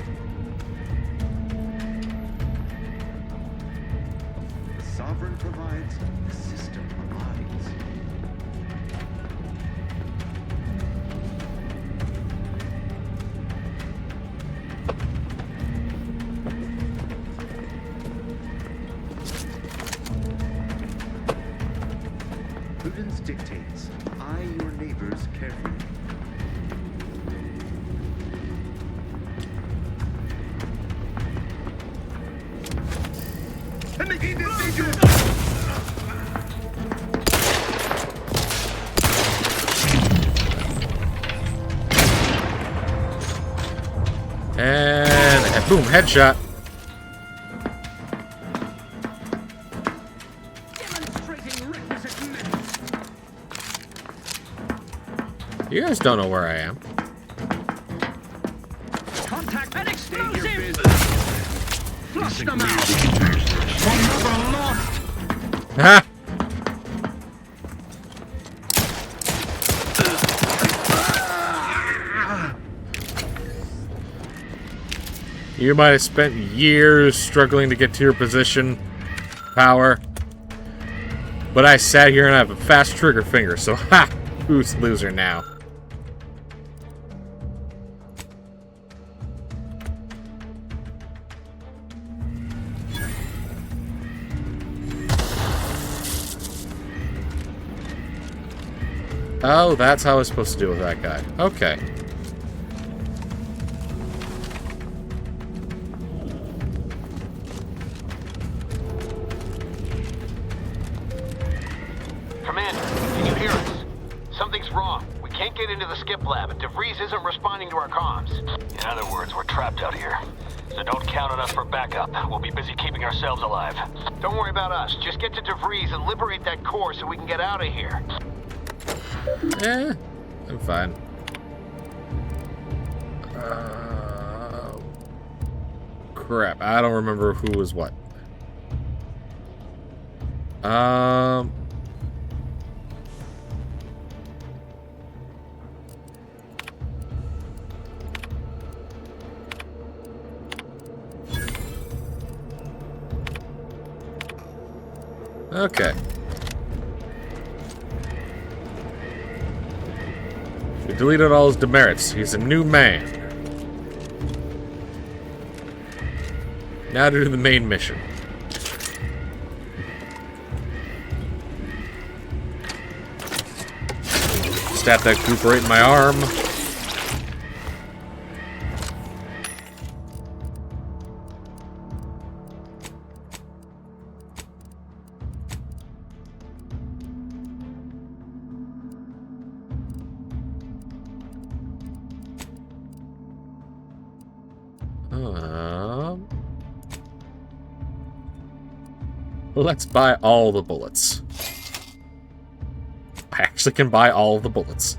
The sovereign provides, the system provides. dictates. Eye your neighbors carefully. And the individual. And boom, headshot. You guys don't know where I am. Contact and explosive. Flush them out. Another lost. Ha! You might have spent years struggling to get to your position, power. But I sat here and I have a fast trigger finger, so ha! Who's the loser now? Oh, that's how I was supposed to deal with that guy. Okay. Commander, can you hear us? Something's wrong. We can't get into the skip lab, and DeVries isn't responding to our comms. In other words, we're trapped out here. So don't count on us for backup. We'll be busy keeping ourselves alive. Don't worry about us. Just get to DeVries and liberate that core so we can get out of here. I'm fine. Crap, I don't remember who was what. Okay. We deleted all his demerits. He's a new man. Now to do the main mission. Stab that goop right in my arm. Let's buy all the bullets. I actually can buy all the bullets.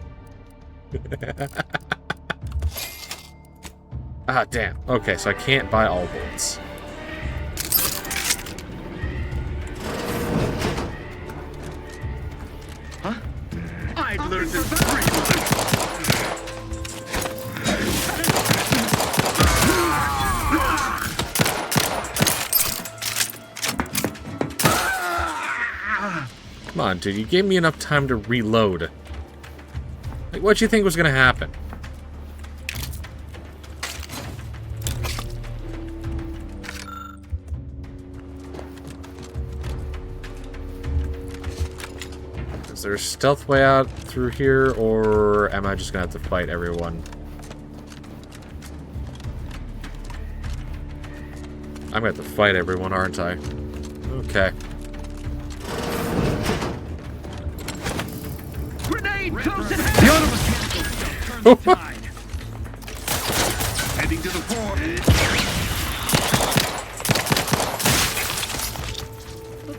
Ah, damn. Okay, so I can't buy all bullets. Huh? I've learned this freely. Come on, dude. You gave me enough time to reload. Like, what'd you think was gonna happen? Is there a stealth way out through here, or am I just gonna have to fight everyone? I'm gonna have to fight everyone, aren't I? Okay. Close at hand. The order was canceled. Turn the tide. Heading to the fort.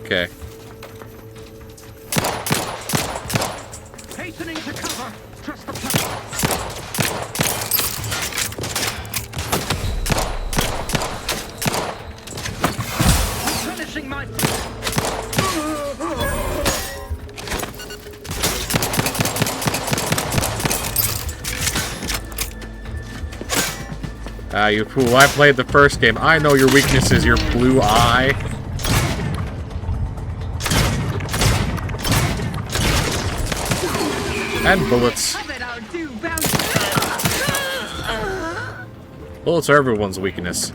Okay. Hastening to cover. Trust the finishing my. Ah, you fool. I played the first game. I know your weakness is your blue eye. And bullets. Bullets are everyone's weakness.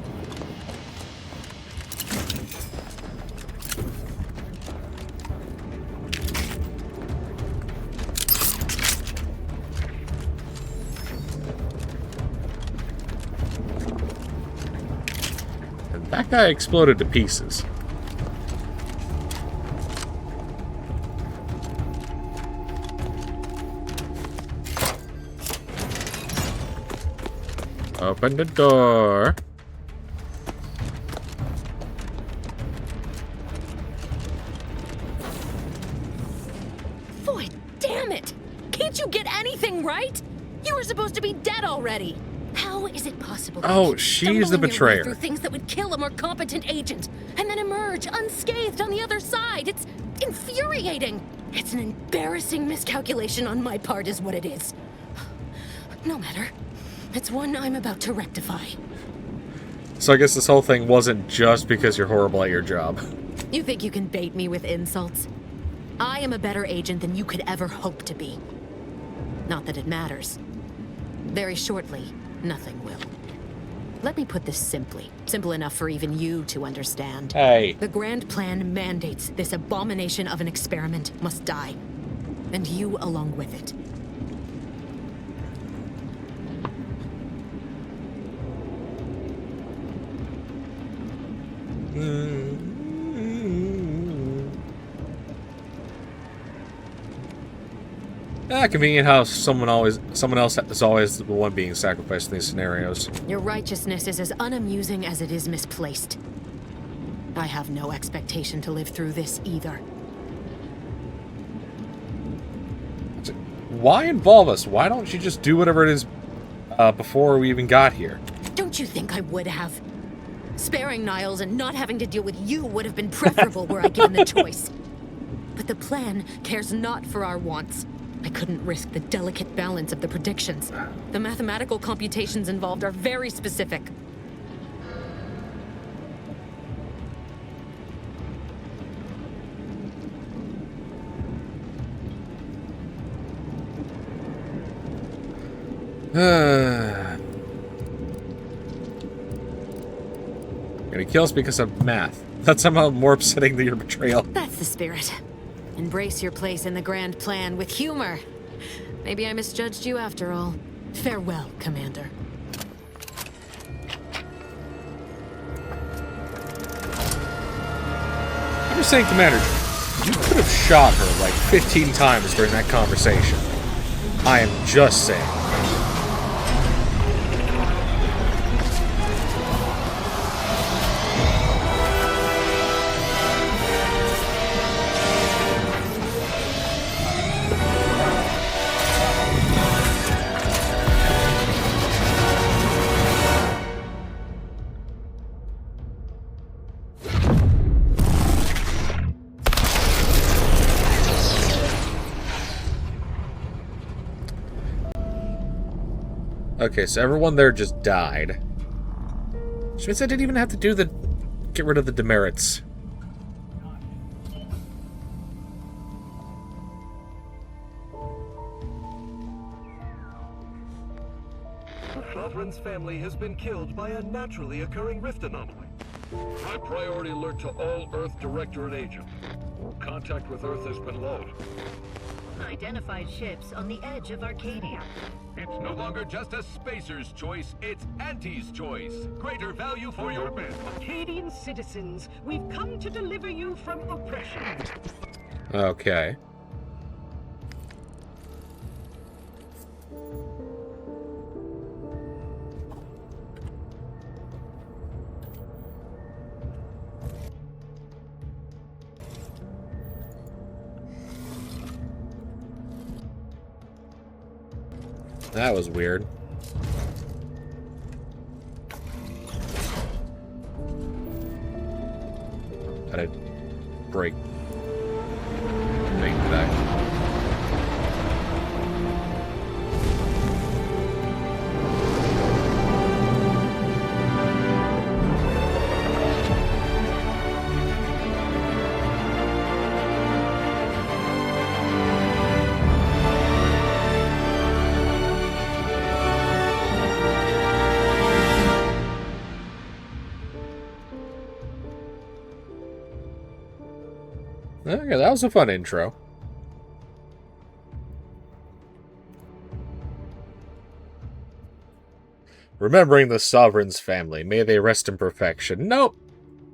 That guy exploded to pieces. Open the door. Boy, damn it! Can't you get anything right? You were supposed to be dead already. How is it possible? Oh, she's the betrayer. Through things that would kill a more competent agent, and then emerge unscathed on the other side. It's infuriating. It's an embarrassing miscalculation on my part, is what it is. No matter. It's one I'm about to rectify. So I guess this whole thing wasn't just because you're horrible at your job. You think you can bait me with insults? I am a better agent than you could ever hope to be. Not that it matters. Very shortly, nothing will. Let me put this simply. Simple enough for even you to understand. Hey. The grand plan mandates this abomination of an experiment must die. And you along with it. Convenient how someone else is always the one being sacrificed in these scenarios. Your righteousness is as unamusing as it is misplaced. I have no expectation to live through this either. Why involve us? Why don't you just do whatever it is before we even got here? Don't you think I would have? Sparing Niles and not having to deal with you would have been preferable were I given the choice. But the plan cares not for our wants. I couldn't risk the delicate balance of the predictions. The mathematical computations involved are very specific. And he kills because of math. That's somehow more upsetting than your betrayal. That's the spirit. Embrace your place in the grand plan with humor. Maybe I misjudged you after all. Farewell, Commander. I'm just saying, Commander, you could have shot her like 15 times during that conversation. I am just saying. Okay, so everyone there just died. Which means I didn't even have to do the... get rid of the demerits. Lothrin's family has been killed by a naturally occurring rift anomaly. High priority alert to all Earth Directorate agents. Contact with Earth has been low. Unidentified ships on the edge of Arcadia. It's no longer just a spacer's choice, it's Auntie's choice. Greater value for your men. Arcadian citizens, we've come to deliver you from oppression. Okay. That was weird. Gotta break. Make that. Okay, that was a fun intro. Remembering the Sovereign's family. May they rest in perfection. Nope.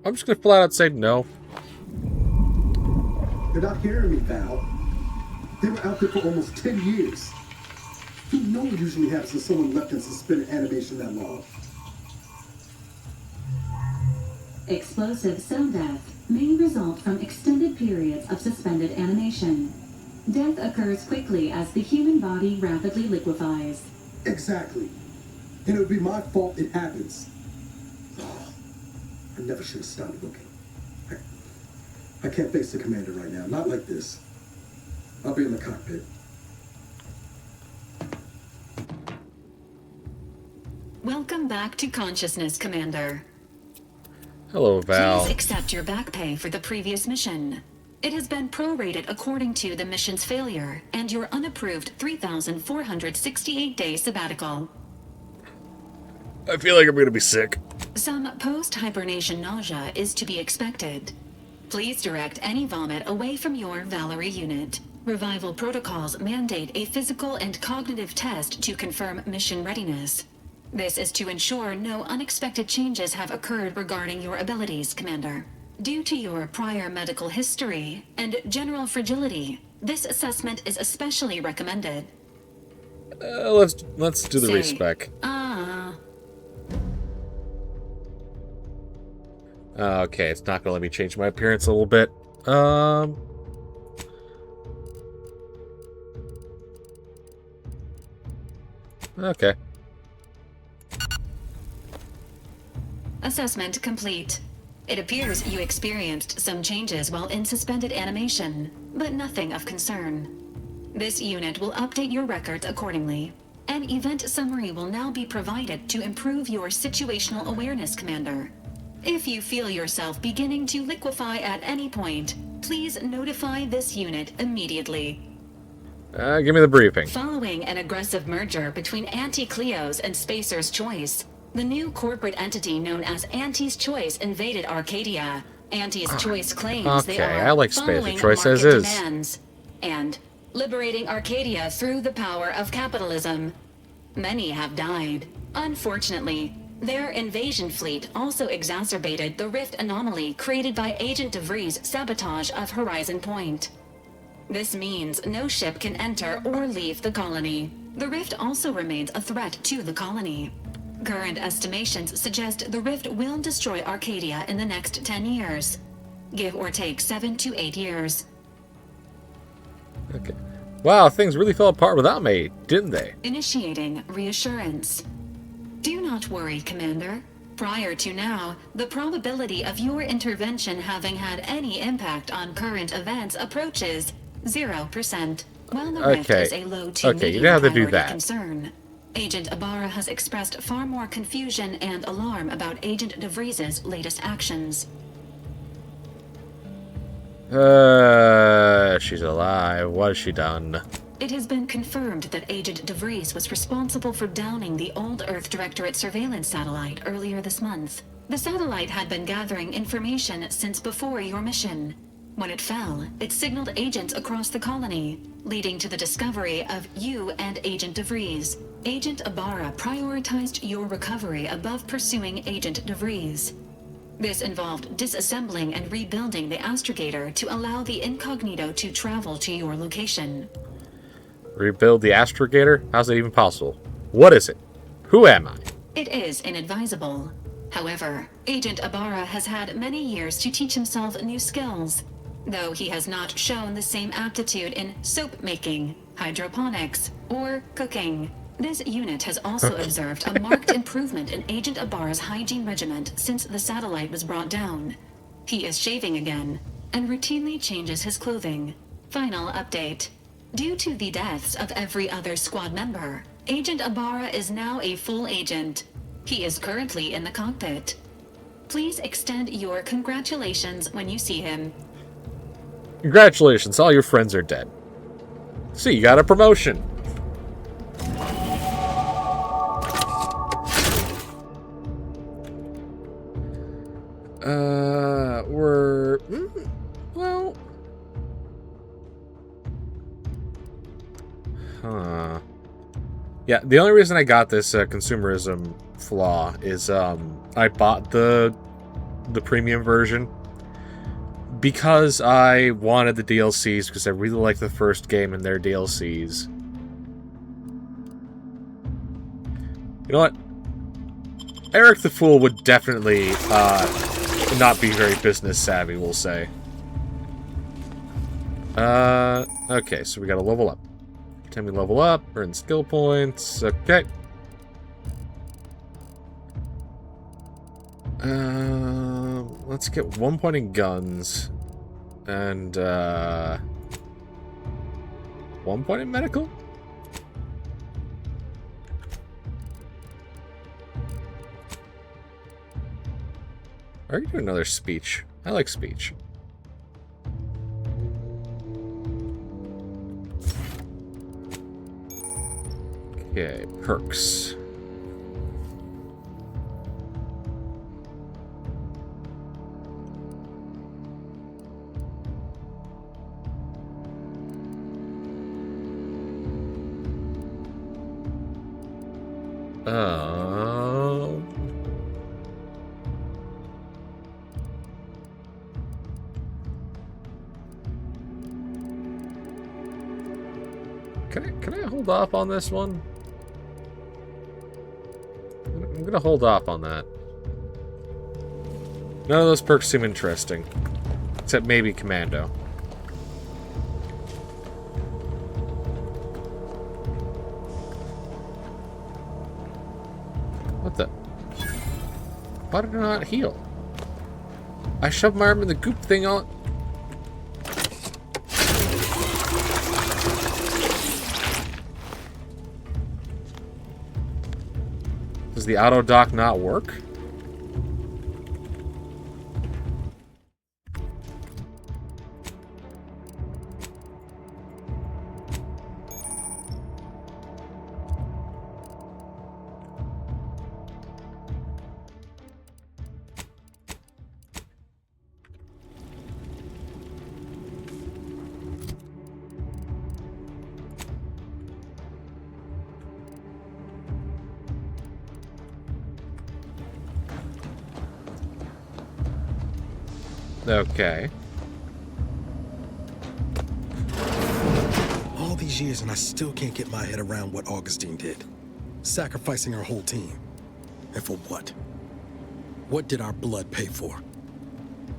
I'm just gonna flat out say no. You're not hearing me, Val. They were out there for almost 10 years. You know what usually happens when someone left in suspended animation that long. Explosive cell death may result from extended periods of suspended animation. Death occurs quickly as the human body rapidly liquefies. Exactly. And it would be my fault it happens. Oh, I never should have started looking. I can't face the commander right now. Not like this. I'll be in the cockpit. Welcome back to consciousness, Commander. Hello, Val. Please accept your back pay for the previous mission. It has been prorated according to the mission's failure and your unapproved 3,468-day sabbatical. I feel like I'm gonna be sick. Some post-hibernation nausea is to be expected. Please direct any vomit away from your Valerie unit. Revival protocols mandate a physical and cognitive test to confirm mission readiness. This is to ensure no unexpected changes have occurred regarding your abilities, Commander. Due to your prior medical history and general fragility, this assessment is especially recommended. Let's do the respec. Okay, it's not gonna let me change my appearance a little bit. Okay. Assessment complete. It appears you experienced some changes while in suspended animation, but nothing of concern. This unit will update your records accordingly. An event summary will now be provided to improve your situational awareness, Commander. If you feel yourself beginning to liquefy at any point, please notify this unit immediately. Give me the briefing. Following an aggressive merger between Anti-Cleo's and Spacer's Choice, the new corporate entity known as Auntie's Choice invaded Arcadia. Auntie's Choice claims they are I like Spacer following Choice market as is. demands and liberating Arcadia through the power of capitalism. Many have died. Unfortunately, their invasion fleet also exacerbated the rift anomaly created by Agent DeVries' sabotage of Horizon Point. This means no ship can enter or leave the colony. The rift also remains a threat to the colony. Current estimations suggest the rift will destroy Arcadia in the next 10 years. Give or take 7 to 8 years. Okay. Wow, things really fell apart without me, didn't they? Initiating reassurance. Do not worry, Commander. Prior to now, the probability of your intervention having had any impact on current events approaches 0%. While the rift is a low to Okay, you medium don't have to do priority that. concern, Agent Ibarra has expressed far more confusion and alarm about Agent DeVries' latest actions. She's alive. What has she done? It has been confirmed that Agent DeVries was responsible for downing the Old Earth Directorate surveillance satellite earlier this month. The satellite had been gathering information since before your mission. When it fell, it signaled agents across the colony, leading to the discovery of you and Agent DeVries. Agent Ibarra prioritized your recovery above pursuing Agent DeVries. This involved disassembling and rebuilding the astrogator to allow the incognito to travel to your location. Rebuild the astrogator? How's that even possible? What is it? Who am I? It is inadvisable. However, Agent Ibarra has had many years to teach himself new skills, though he has not shown the same aptitude in soap making, hydroponics, or cooking. This unit has also observed a marked improvement in Agent Ibarra's hygiene regimen since the satellite was brought down. He is shaving again, and routinely changes his clothing. Final update. Due to the deaths of every other squad member, Agent Ibarra is now a full agent. He is currently in the cockpit. Please extend your congratulations when you see him. Congratulations, all your friends are dead. See, you got a promotion. Well... Huh. Yeah, the only reason I got this consumerism flaw is I bought the premium version because I wanted the DLCs, because I really like the first game and their DLCs. You know what? Erik the Fool would definitely not be very business savvy, we'll say. Okay, so we gotta level up. Every time we level up, earn skill points. Okay. Let's get 1 point in guns. And, 1 point in medical? Or you do another speech. I like speech. Okay, perks. Can I hold off on this one? I'm gonna hold off on that. None of those perks seem interesting. Except maybe Commando. What the? Why did I not heal? I shoved my arm in the goop thing on... Does the auto dock not work? Okay. All these years and I still can't get my head around what Augustine did. Sacrificing her whole team. And for what? What did our blood pay for?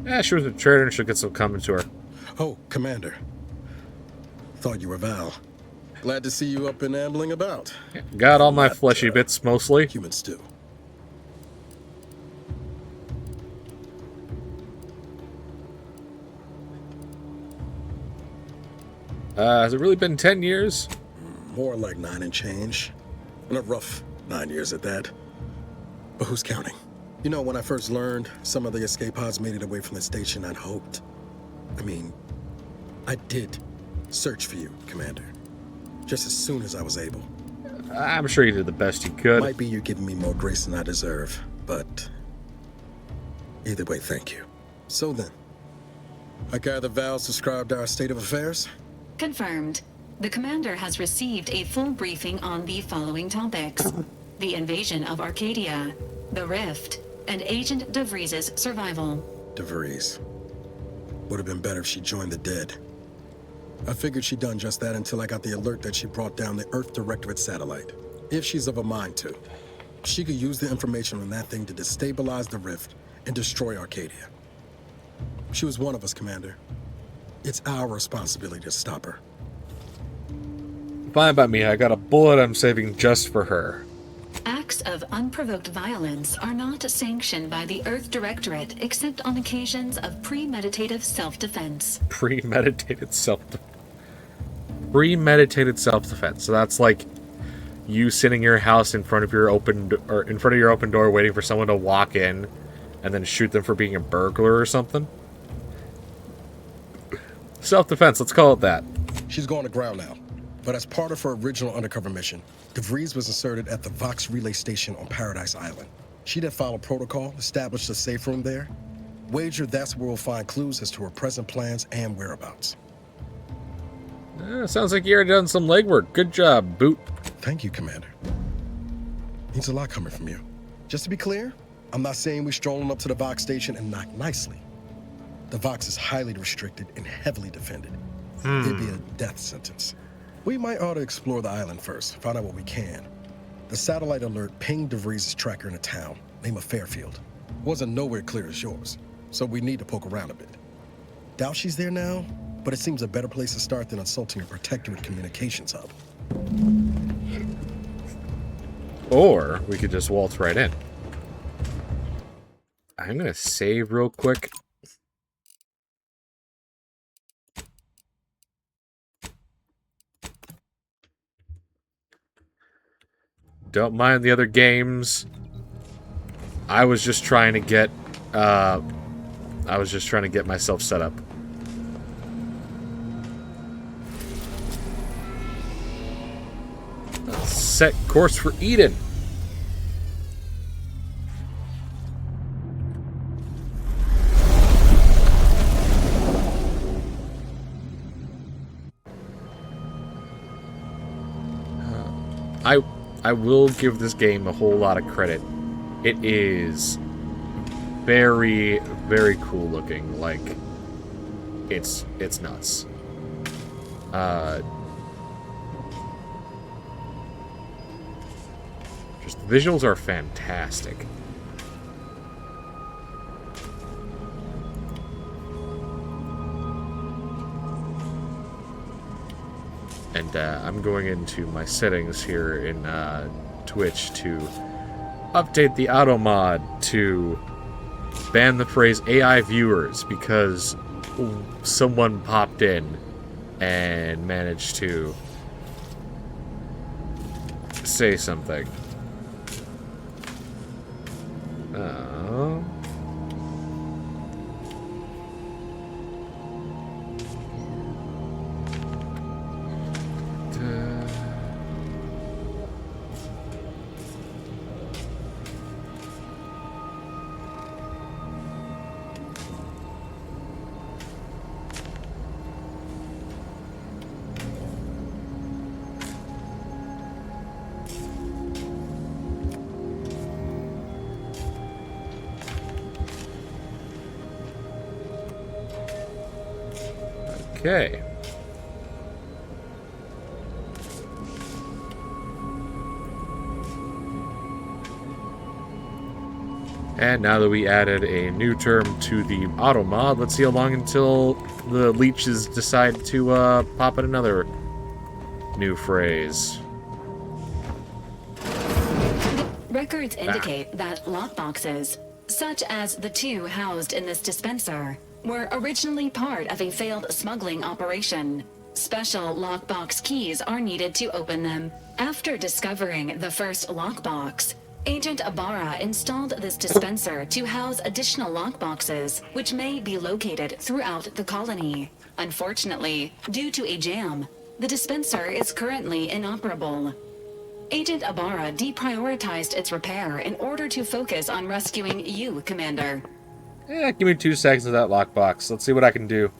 Yeah, she was a traitor and she'll get some coming to her. Oh, Commander. Thought you were Val. Glad to see you up and ambling about. Got all my fleshy bits, mostly. Human stew. Has it really been 10 years? More like 9 and change. And a rough 9 years at that. But who's counting? You know, when I first learned some of the escape pods made it away from the station, I'd hoped. I mean, I did search for you, Commander. Just as soon as I was able. I'm sure you did the best you could. Might be you giving me more grace than I deserve, but either way, thank you. So then, I gather Val's described our state of affairs? Confirmed. The commander has received a full briefing on the following topics: the invasion of Arcadia, the Rift, and Agent DeVries' survival. DeVries. Would have been better if she joined the dead. I figured she'd done just that until I got the alert that she brought down the Earth Directorate satellite. If she's of a mind to, she could use the information on that thing to destabilize the Rift and destroy Arcadia. She was one of us, Commander. It's our responsibility to stop her. Fine by me. I got a bullet I'm saving just for her. Acts of unprovoked violence are not sanctioned by the Earth Directorate except on occasions of premeditated self-defense. Premeditated self-defense. So that's like you sitting in your house in front of your open door waiting for someone to walk in and then shoot them for being a burglar or something. Self-defense, let's call it that. She's going to ground now. But as part of her original undercover mission, DeVries was inserted at the Vox relay station on Paradise Island. She did follow protocol, established a safe room there. Wager that's where we'll find clues as to her present plans and whereabouts. Sounds like you already done some legwork. Good job, Boot. Thank you, Commander. Means a lot coming from you. Just to be clear, I'm not saying we're strolling up to the Vox station and knock nicely. The Vox is highly restricted and heavily defended. It'd be a death sentence. We might ought to explore the island first, find out what we can. The satellite alert pinged DeVries' tracker in a town, named Fairfield. Wasn't nowhere clear as yours, so we need to poke around a bit. Doubt she's there now, but it seems a better place to start than assaulting her protectorate communications hub. Or we could just waltz right in. I'm gonna save real quick. Don't mind the other games. I was just trying to get myself set up. Set course for Eden. I will give this game a whole lot of credit. It is very, very cool looking. Like, it's nuts. Just the visuals are fantastic. And I'm going into my settings here in Twitch to update the auto mod to ban the phrase AI viewers because someone popped in and managed to say something. Okay. And now that we added a new term to the auto mod, let's see how long until the leeches decide to pop in another new phrase. Records indicate that lockboxes, such as the two housed in this dispenser, were originally part of a failed smuggling operation. Special lockbox keys are needed to open them. After discovering the first lockbox, Agent Ibarra installed this dispenser to house additional lockboxes, which may be located throughout the colony. Unfortunately, due to a jam, the dispenser is currently inoperable. Agent Ibarra deprioritized its repair in order to focus on rescuing you, Commander. Give me 2 seconds of that lockbox. Let's see what I can do.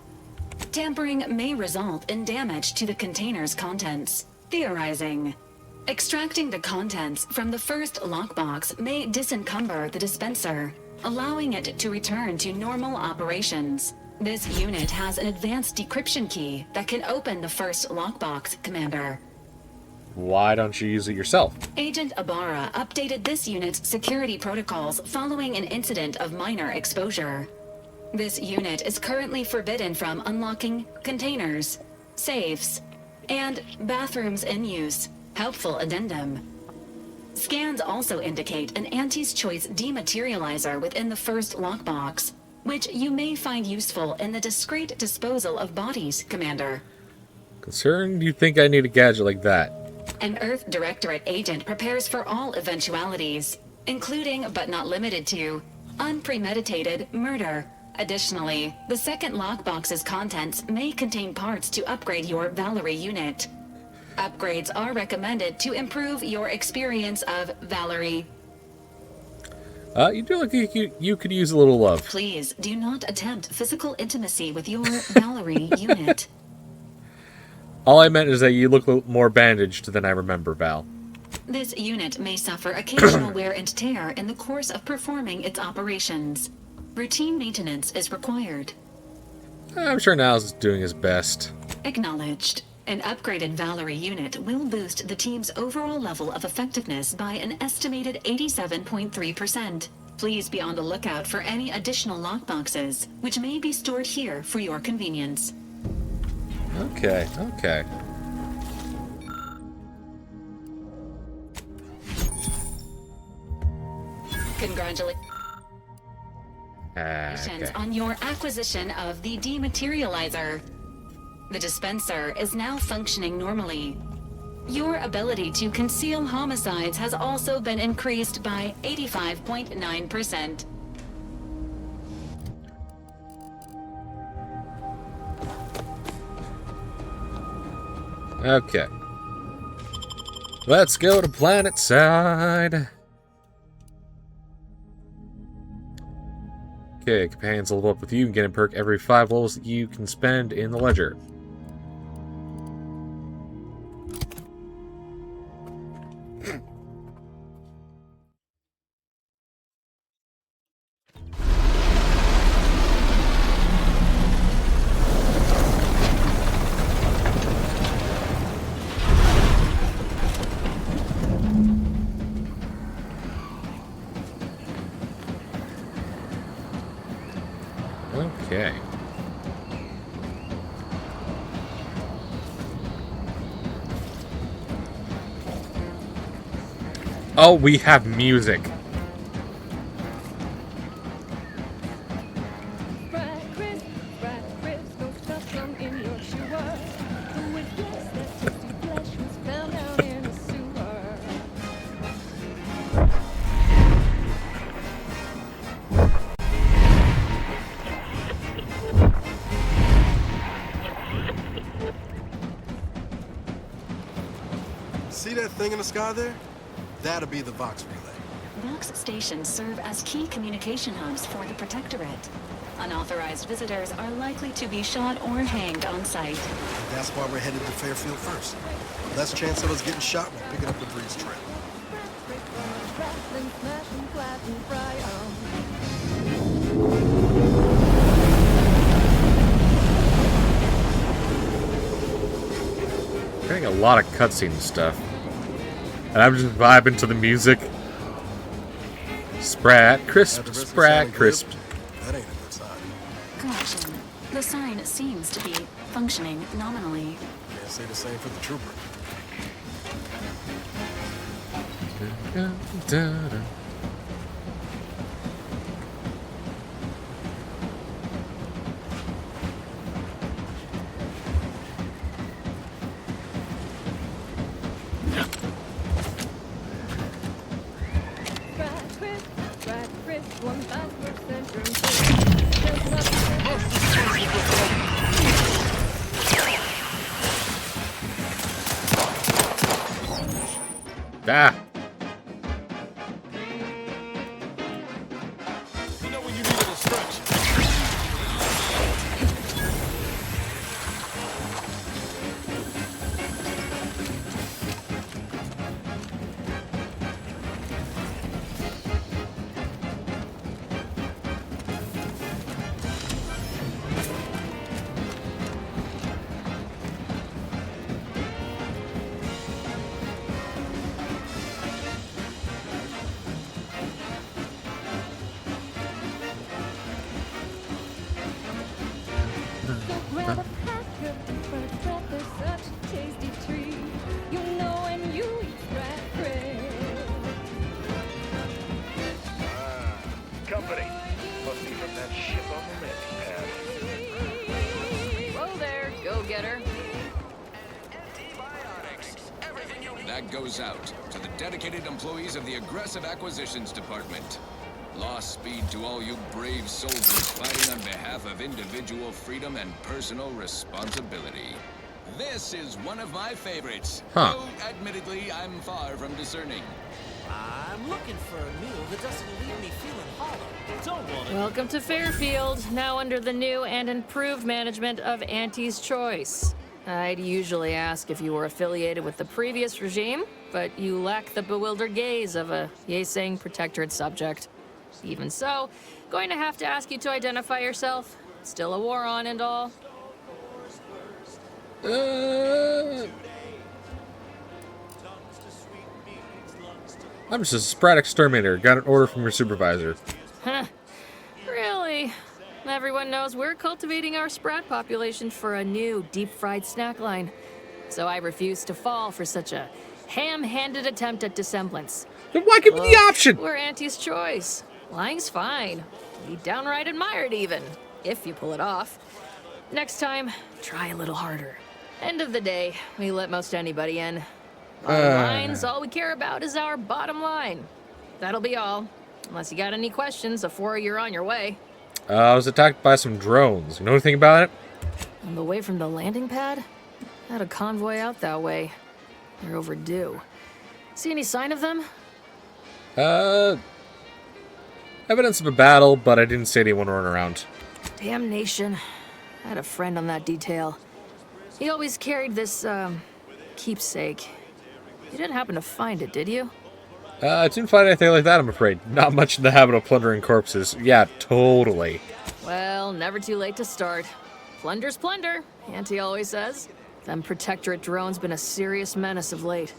Tampering may result in damage to the container's contents. Theorizing. Extracting the contents from the first lockbox may disencumber the dispenser, allowing it to return to normal operations. This unit has an advanced decryption key that can open the first lockbox, Commander. Why don't you use it yourself? Agent Ibarra updated this unit's security protocols following an incident of minor exposure. This unit is currently forbidden from unlocking containers, safes, and bathrooms in use. Helpful addendum. Scans also indicate an Auntie's Choice dematerializer within the first lockbox, which you may find useful in the discreet disposal of bodies, Commander. Concerned you think I need a gadget like that? An Earth Directorate agent prepares for all eventualities, including but not limited to unpremeditated murder. Additionally, the second lockbox's contents may contain parts to upgrade your Valerie unit. Upgrades are recommended to improve your experience of Valerie. You do look like you could use a little love. Please do not attempt physical intimacy with your Valerie unit. All I meant is that you look more bandaged than I remember, Val. This unit may suffer occasional wear and tear in the course of performing its operations. Routine maintenance is required. I'm sure Niles is doing his best. Acknowledged. An upgraded Valerie unit will boost the team's overall level of effectiveness by an estimated 87.3%. Please be on the lookout for any additional lockboxes, which may be stored here for your convenience. Okay, okay. Congratulations on your acquisition of the dematerializer. The dispenser is now functioning normally. Your ability to conceal homicides has also been increased by 85.9%. Okay. Let's go to Planet Side. Okay, companions level up with you and get a perk every 5 levels that you can spend in the ledger. Okay. Oh, we have music. See that thing in the sky there? That'll be the Vox relay. Vox stations serve as key communication hubs for the Protectorate. Unauthorized visitors are likely to be shot or hanged on site. That's why we're headed to Fairfield first. Less chance of us getting shot while picking up the breeze trail. Getting a lot of cutscene stuff. And I'm just vibing to the music. Sprat, crisp, sprat, crisp. That ain't a good sign. Correction. The sign seems to be functioning nominally. Can't say the same for the trooper. Ah. You know when you need a little stretch. Company. Must be from that ship on the landing pad. Whoa there, go-getter. That goes out to the dedicated employees of the Aggressive Acquisitions Department. Lost speed to all you brave soldiers fighting on behalf of individual freedom and personal responsibility. This is one of my favorites. Huh. Though, admittedly, I'm far from discerning. I'm looking for a meal that doesn't leave me feeling hollow. Don't want it. Welcome to Fairfield, now under the new and improved management of Auntie's Choice. I'd usually ask if you were affiliated with the previous regime, but you lack the bewildered gaze of a yay-saying protectorate subject. Even so, going to have to ask you to identify yourself. Still a war on and all. I'm just a Sprat exterminator. Got an order from your supervisor. Huh. Really? Everyone knows we're cultivating our Sprat population for a new deep-fried snack line. So I refuse to fall for such a ham-handed attempt at dissemblance. Then why give me the option? We're Auntie's choice. Lying's fine. We downright admire it even, if you pull it off. Next time, try a little harder. End of the day, we let most anybody in. Bottom line's all we care about is our bottom line. That'll be all. Unless you got any questions before you're on your way. I was attacked by some drones. You know anything about it? On the way from the landing pad? Had a convoy out that way. They're overdue. See any sign of them? Evidence of a battle, but I didn't see anyone running around. Damnation. I had a friend on that detail. He always carried this, keepsake. You didn't happen to find it, did you? I didn't find anything like that, I'm afraid. Not much in the habit of plundering corpses. Yeah, totally. Well, never too late to start. Plunder's plunder, Auntie always says. Them Protectorate drones been a serious menace of late.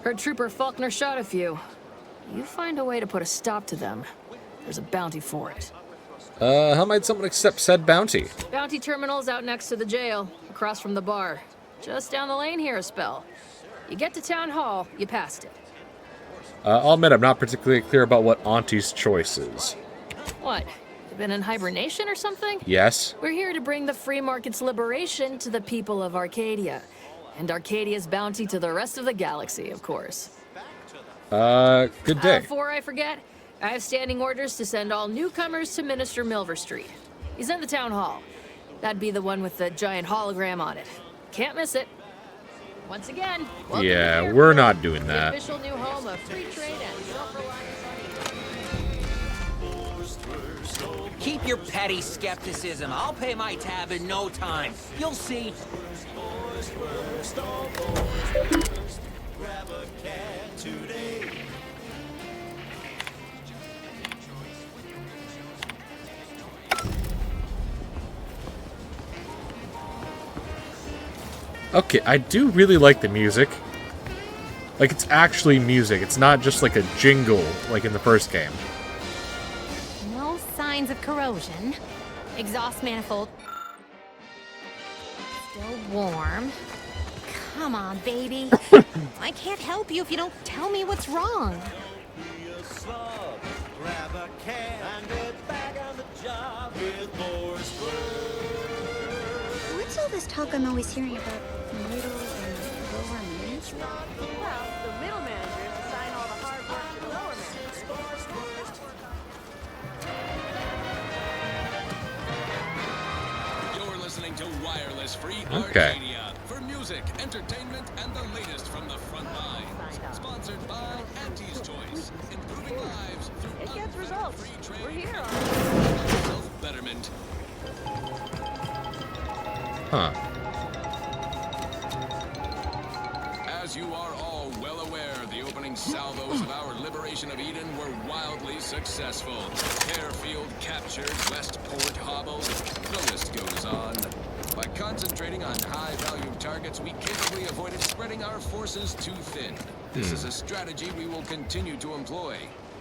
Heard Trooper Faulkner shot a few. You find a way to put a stop to them. There's a bounty for it. How might someone accept said bounty? Bounty terminal's out next to the jail, across from the bar. Just down the lane here a spell. You get to Town Hall, you passed it. I'll admit I'm not particularly clear about what Auntie's choice is. What? You been in hibernation or something? Yes. We're here to bring the free market's liberation to the people of Arcadia. And Arcadia's bounty to the rest of the galaxy, of course. Good day. Before I forget, I have standing orders to send all newcomers to Minister Milver Street. He's in the town hall. That'd be the one with the giant hologram on it. Can't miss it. Once again, Yeah, we're not doing the that. official new home of free trade and self-reliance on each. Keep your petty skepticism. I'll pay my tab in no time. You'll see. Okay, I do really like the music. Like, it's actually music. It's not just like a jingle, like in the first game. No signs of corrosion. Exhaust manifold still warm. Come on, baby. I can't help you if you don't tell me what's wrong. What's all this talk I'm always hearing about middle and lower management? Well, the middle managers assign all the hard work to the lower managers. You're listening to Wireless Free Okay. Arcadia for music, entertainment, and the latest from the front lines. Sponsored by Auntie's Choice, improving lives through It gets results. free trade We're here. and self-betterment. Huh. As you are all well aware, the opening salvos of our liberation of Eden were wildly successful. Airfield captured, Westport hobbled, the list goes on. By concentrating on high-value targets, we capably avoided spreading our forces too thin. This is a strategy we will continue to employ.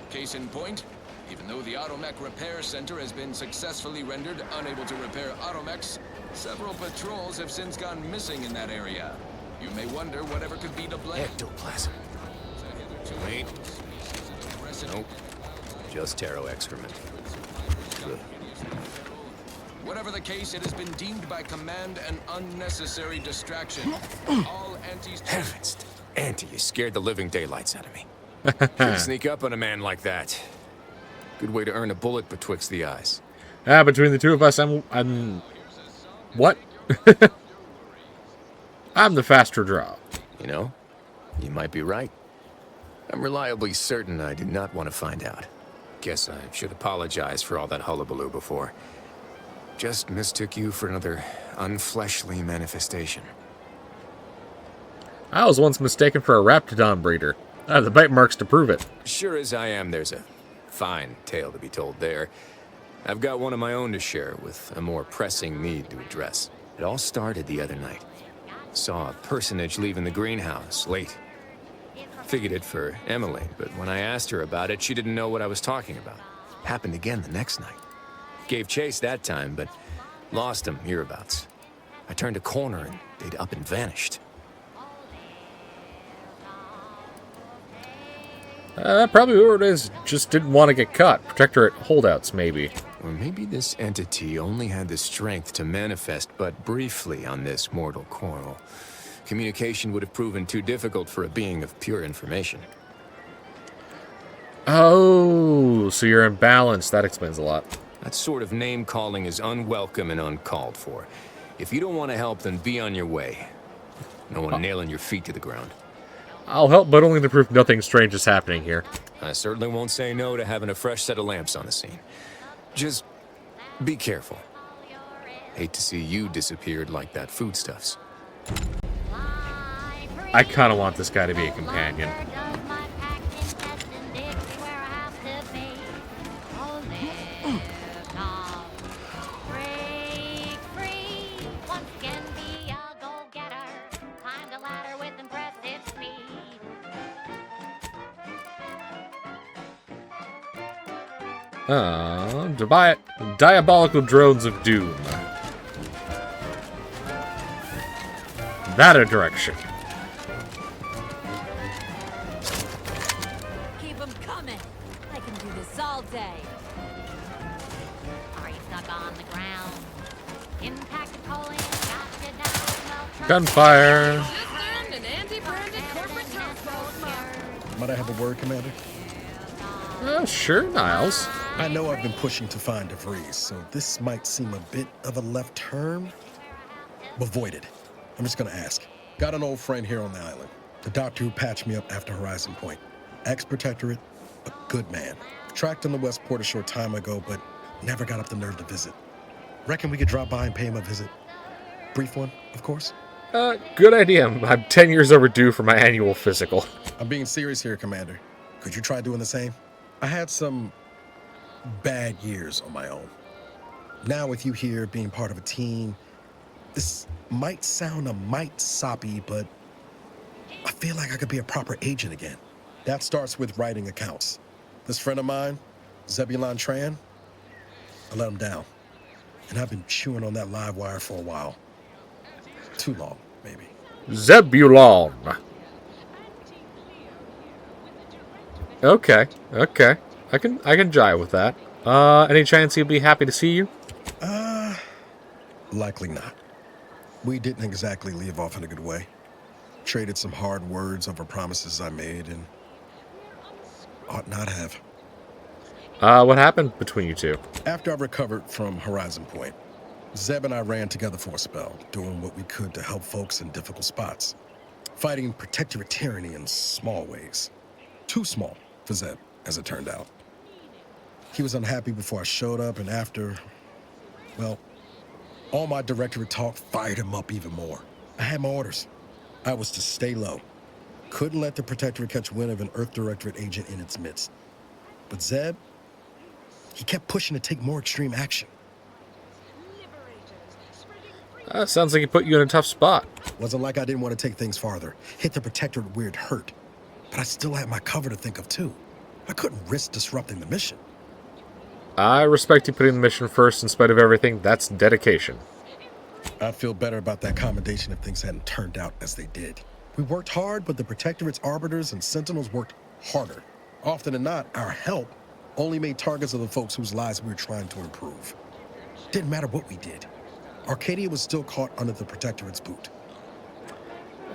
Case in point, even though the Automech Repair Center has been successfully rendered unable to repair automechs, several patrols have since gone missing in that area. You may wonder whatever could be to blame. Ectoplasm. Wait. Nope. Just tarot excrement. Good. Whatever the case, it has been deemed by command an unnecessary distraction. All Auntie's... Heavens. Auntie, you scared the living daylights out of me. Shouldn't sneak up on a man like that. Good way to earn a bullet betwixt the eyes. Between the two of us, I'm... What? I'm the faster draw. You know, you might be right. I'm reliably certain I did not want to find out. Guess I should apologize for all that hullabaloo before. Just mistook you for another unfleshly manifestation. I was once mistaken for a Raptidon breeder. I have the bite marks to prove it. Sure as I am, there's a fine tale to be told there. I've got one of my own to share with a more pressing need to address. It all started the other night. Saw a personage leaving the greenhouse late. Figured it for Emily, but when I asked her about it, she didn't know what I was talking about. Happened again the next night. Gave chase that time, but lost them hereabouts. I turned a corner and they'd up and vanished. Probably who it is just didn't want to get caught. Protectorate holdouts, maybe. Or maybe this entity only had the strength to manifest but briefly on this mortal coil. Communication would have proven too difficult for a being of pure information. Oh, so you're imbalanced. That explains a lot. That sort of name-calling is unwelcome and uncalled for. If you don't want to help, then be on your way. No one nailing your feet to the ground. I'll help, but only to prove nothing strange is happening here. I certainly won't say no to having a fresh set of lamps on the scene. Just be careful. Hate to see you disappeared like that foodstuffs. I kind of want this guy to be a companion. Diabolical drones of doom. That a direction. Keep them coming. I can do this all day. Are you stuck on the ground? Impacted colon, got you down. Gunfire. Might I have a word, Commander? Sure, Niles. I know I've been pushing to find DeVries, so this might seem a bit of a left turn, but voided. I'm just gonna ask. Got an old friend here on the island. The doctor who patched me up after Horizon Point. Ex-protectorate, a good man. Tracked on the West Port a short time ago, but never got up the nerve to visit. Reckon we could drop by and pay him a visit. Brief one, of course. Good idea. I'm 10 years overdue for my annual physical. I'm being serious here, Commander. Could you try doing the same? I had some bad years on my own. Now with you here being part of a team, this might sound a mite soppy, but I feel like I could be a proper agent again. That starts with writing accounts. This friend of mine, Zebulon Tran, I let him down. And I've been chewing on that live wire for a while. Too long, maybe. Zebulon. Okay. I can jive with that. Any chance he'd be happy to see you? Likely not. We didn't exactly leave off in a good way. Traded some hard words over promises I made and ought not have. What happened between you two? After I recovered from Horizon Point, Zeb and I ran together for a spell, doing what we could to help folks in difficult spots. Fighting protectorate tyranny in small ways. Too small for Zeb, as it turned out. He was unhappy before I showed up, and after, well, all my directorate talk fired him up even more. I had my orders. I was to stay low. Couldn't let the protectorate catch wind of an Earth Directorate agent in its midst. But Zeb, he kept pushing to take more extreme action. Sounds like he put you in a tough spot. Wasn't like I didn't want to take things farther. Hit the protectorate where it hurt. But I still had my cover to think of, too. I couldn't risk disrupting the mission. I respect you putting the mission first in spite of everything. That's dedication. I'd feel better about that commendation if things hadn't turned out as they did. We worked hard, but the Protectorate's Arbiters and Sentinels worked harder. Often than not, our help only made targets of the folks whose lives we were trying to improve. Didn't matter what we did. Arcadia was still caught under the Protectorate's boot.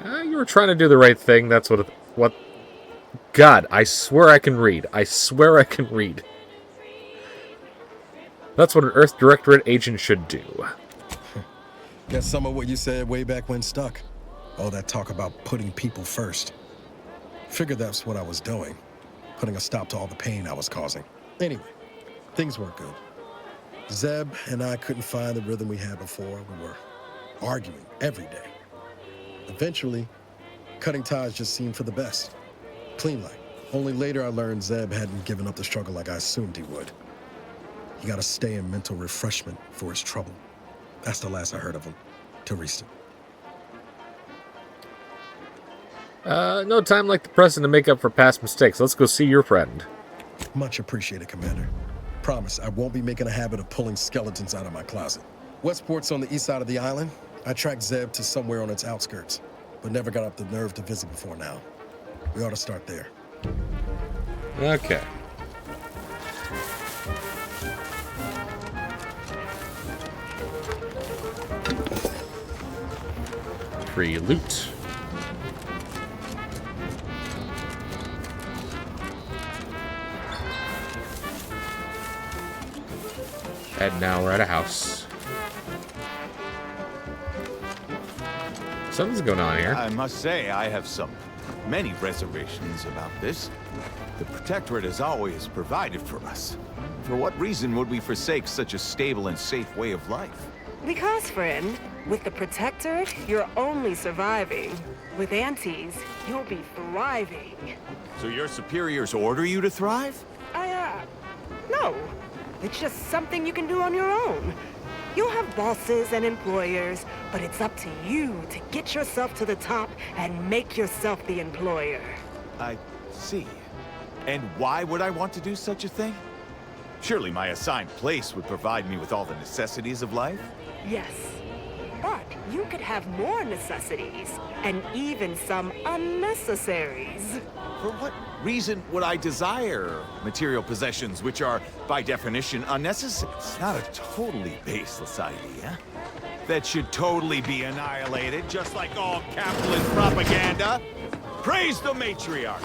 You were trying to do the right thing. That's what... God, I swear I can read. I swear I can read. That's what an Earth Directorate agent should do. Guess some of what you said way back when stuck. All that talk about putting people first. Figured that's what I was doing. Putting a stop to all the pain I was causing. Anyway, things weren't good. Zeb and I couldn't find the rhythm we had before. We were arguing every day. Eventually, Cutting ties just seemed for the best. Clean like. Only later I learned Zeb hadn't given up the struggle like I assumed he would. He gotta stay in mental refreshment for his trouble. That's the last I heard of him. Till recent. No time like the present to make up for past mistakes. Let's go see your friend. Much appreciated, Commander. Promise, I won't be making a habit of pulling skeletons out of my closet. Westport's on the east side of the island. I tracked Zeb to somewhere on its outskirts, but never got up the nerve to visit before now. We ought to start there. Okay. Free loot. And now we're at a house. Something's going on here. I must say, I have many reservations about this. The Protectorate has always provided for us. For what reason would we forsake such a stable and safe way of life? Because, friend, with the Protectorate, you're only surviving. With Antes, you'll be thriving. So your superiors order you to thrive? No. It's just something you can do on your own. You'll have bosses and employers, but it's up to you to get yourself to the top and make yourself the employer. I see. And why would I want to do such a thing? Surely my assigned place would provide me with all the necessities of life? Yes. But you could have more necessities, and even some unnecessaries. For what reason would I desire material possessions which are, by definition, unnecessary? It's not a totally baseless idea. That should totally be annihilated, just like all capitalist propaganda. Praise the matriarch!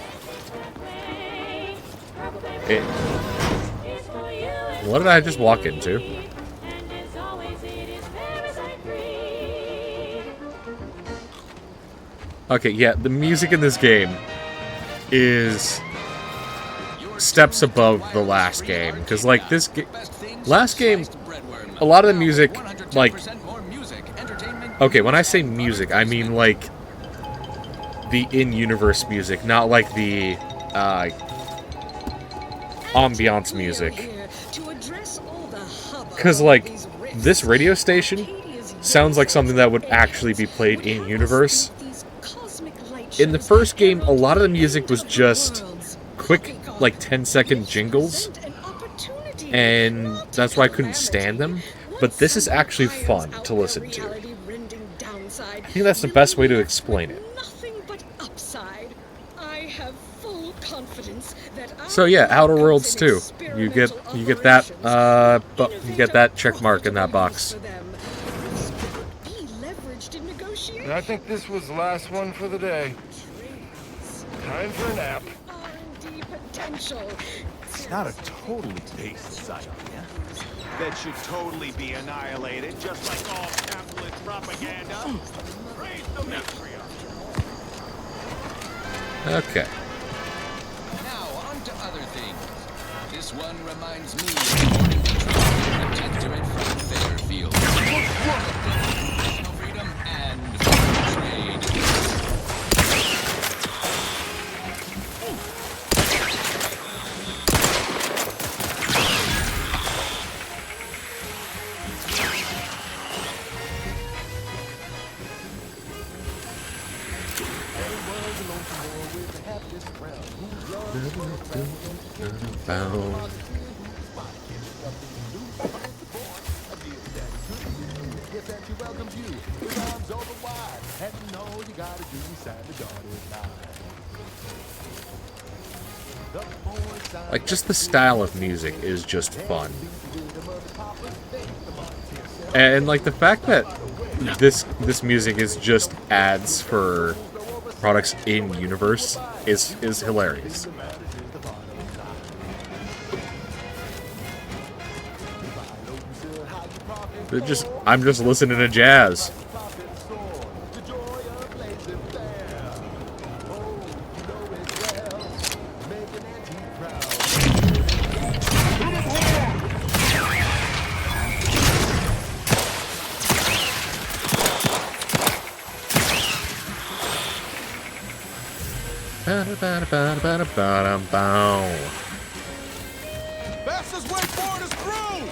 What did I just walk into? Okay, yeah, the music in this game is steps above the last game. Because, like, last game, a lot of the music, like... Okay, when I say music, I mean, like, the in-universe music, not like the, ambiance music. Because, like, this radio station sounds like something that would actually be played in-universe. In the first game, a lot of the music was just quick, like 10-second jingles, and that's why I couldn't stand them. But this is actually fun to listen to. I think that's the best way to explain it. So yeah, Outer Worlds 2. You get that you get that check mark in that box. I think this was the last one for the day. Time for a nap. It's not a totally baseless idea. That should totally be annihilated, just like all capitalist propaganda. Praise the matriarch. Okay. Now, on to other things. This one reminds me of boarding the Protectorate from Fairfield. Personal freedom and trade. Bound. Like, just the style of music is just fun. And, like, the fact that this music is just ads for products in universe is hilarious. I'm just listening to jazz. Fastest way forward is through!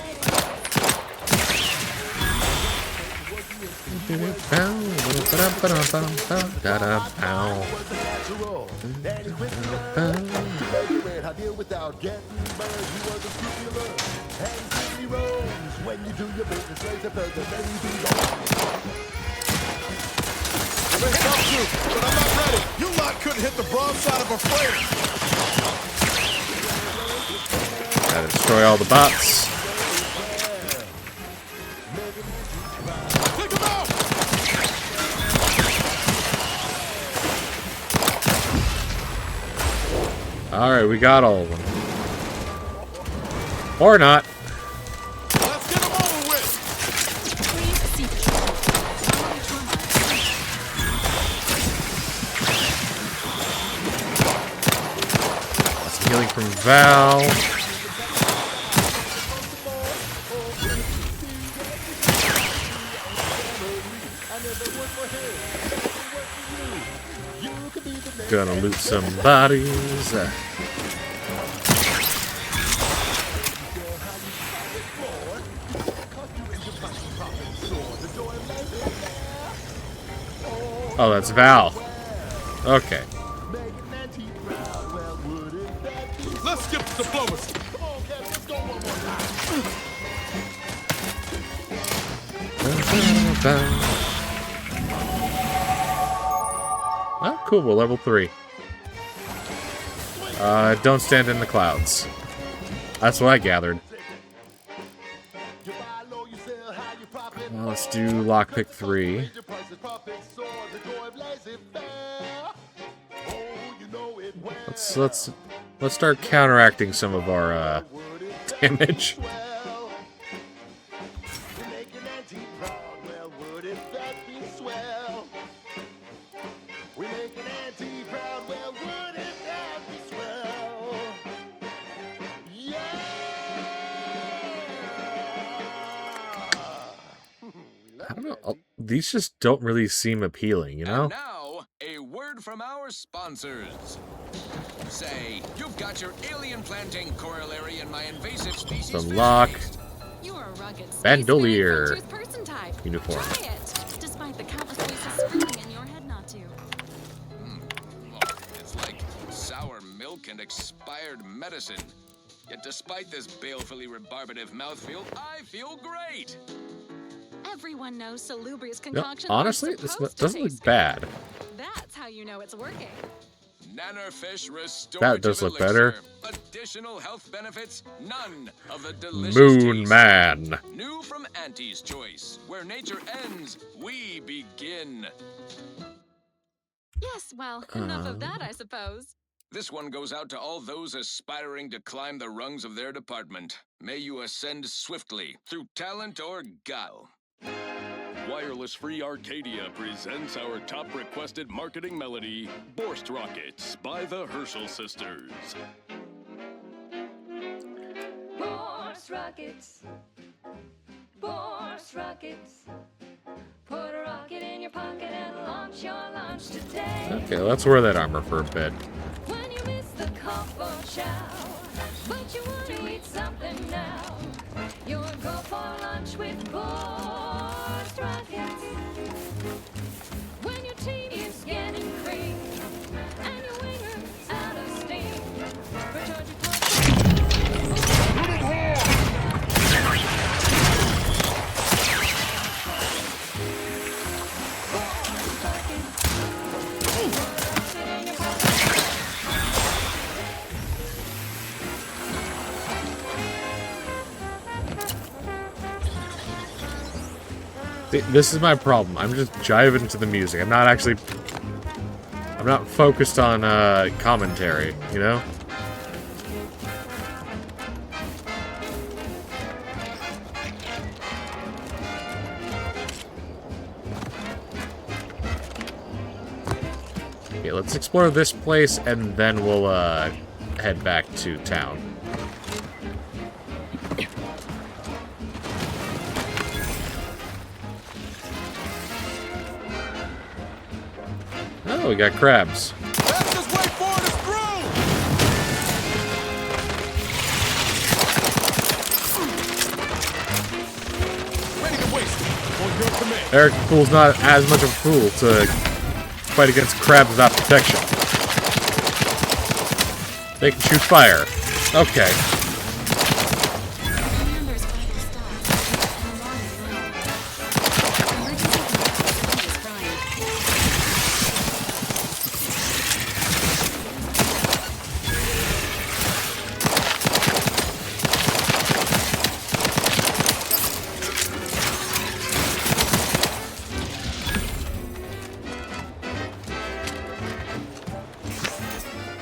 But I'm not ready. You lot couldn't hit the broadside of a freighter. Gotta destroy all the bots. Alright, we got all of them. Or not. Let's get them over with. Lots of healing from Val. Gonna loot some bodies. Oh, that's Val. Okay. Let's skip the diplomacy. Oh, cool. We're level 3. Don't stand in the clouds. That's what I gathered. Well, let's do lockpick 3. Let's start counteracting some of our damage. I don't know. These just don't really seem appealing, you know? And now, a word from our sponsors. Say, you've got your alien planting corollary in my invasive species. Unlock Bandolier uniform. Try it, despite the countless voices screaming in your head not to. It's like sour milk and expired medicine. Yet despite this balefully rebarbative mouthfeel, I feel great. Everyone knows Salubrious No, concoction. honestly, this doesn't look bad. That's how you know it's working. Nannerfish restorative That does look better. Additional health benefits, none of the delicious Moon taste. Man. New from Auntie's Choice, where nature ends, we begin. Yes, well, enough of that, I suppose. This one goes out to all those aspiring to climb the rungs of their department. May you ascend swiftly, through talent or guile. Wireless Free Arcadia presents our top requested marketing melody, Borst Rockets by the Herschel Sisters. Borst Rockets. Borst Rockets. Put a rocket in your pocket and launch your launch today. Okay, let's wear that armor for a bit. When you miss the comfort shower, but you want to eat something now, you'll go for lunch with Borst Rockets. When your team is getting cream and your wiener out of steam, recharge your This is my problem. I'm just jiving to the music. I'm not focused on commentary, you know? Okay, let's explore this place and then we'll head back to town. Oh, we got crabs. Fastest way forward Erik the Fool's not as much of a fool to fight against crabs without protection. They can shoot fire. Okay.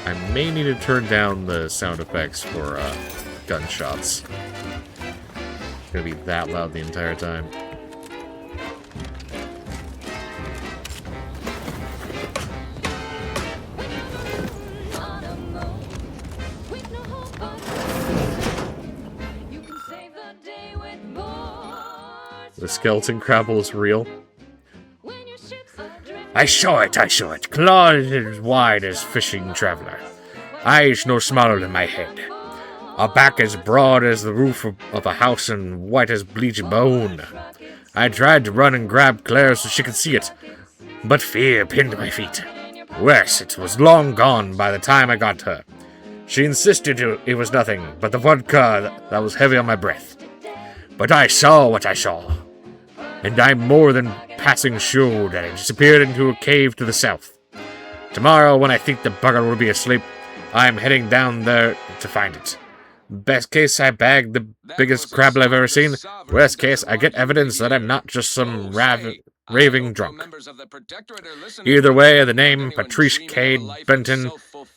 I may need to turn down the sound effects for gunshots. It's gonna be that loud the entire time. The skeleton crabble is real. I saw it. Claws as wide as fishing traveler. Eyes no smaller than my head. A back as broad as the roof of a house and white as bleached bone. I tried to run and grab Claire so she could see it, but fear pinned my feet. Worse, it was long gone by the time I got her. She insisted it was nothing but the vodka that was heavy on my breath. But I saw what I saw, and I'm more than passing sure that it disappeared into a cave to the south. Tomorrow, when I think the bugger will be asleep, I'm heading down there to find it. Best case, I bag the biggest crab I've ever seen. Worst case, I get evidence that I'm not just some raving drunk. Either way, the name Patrice Cade Benton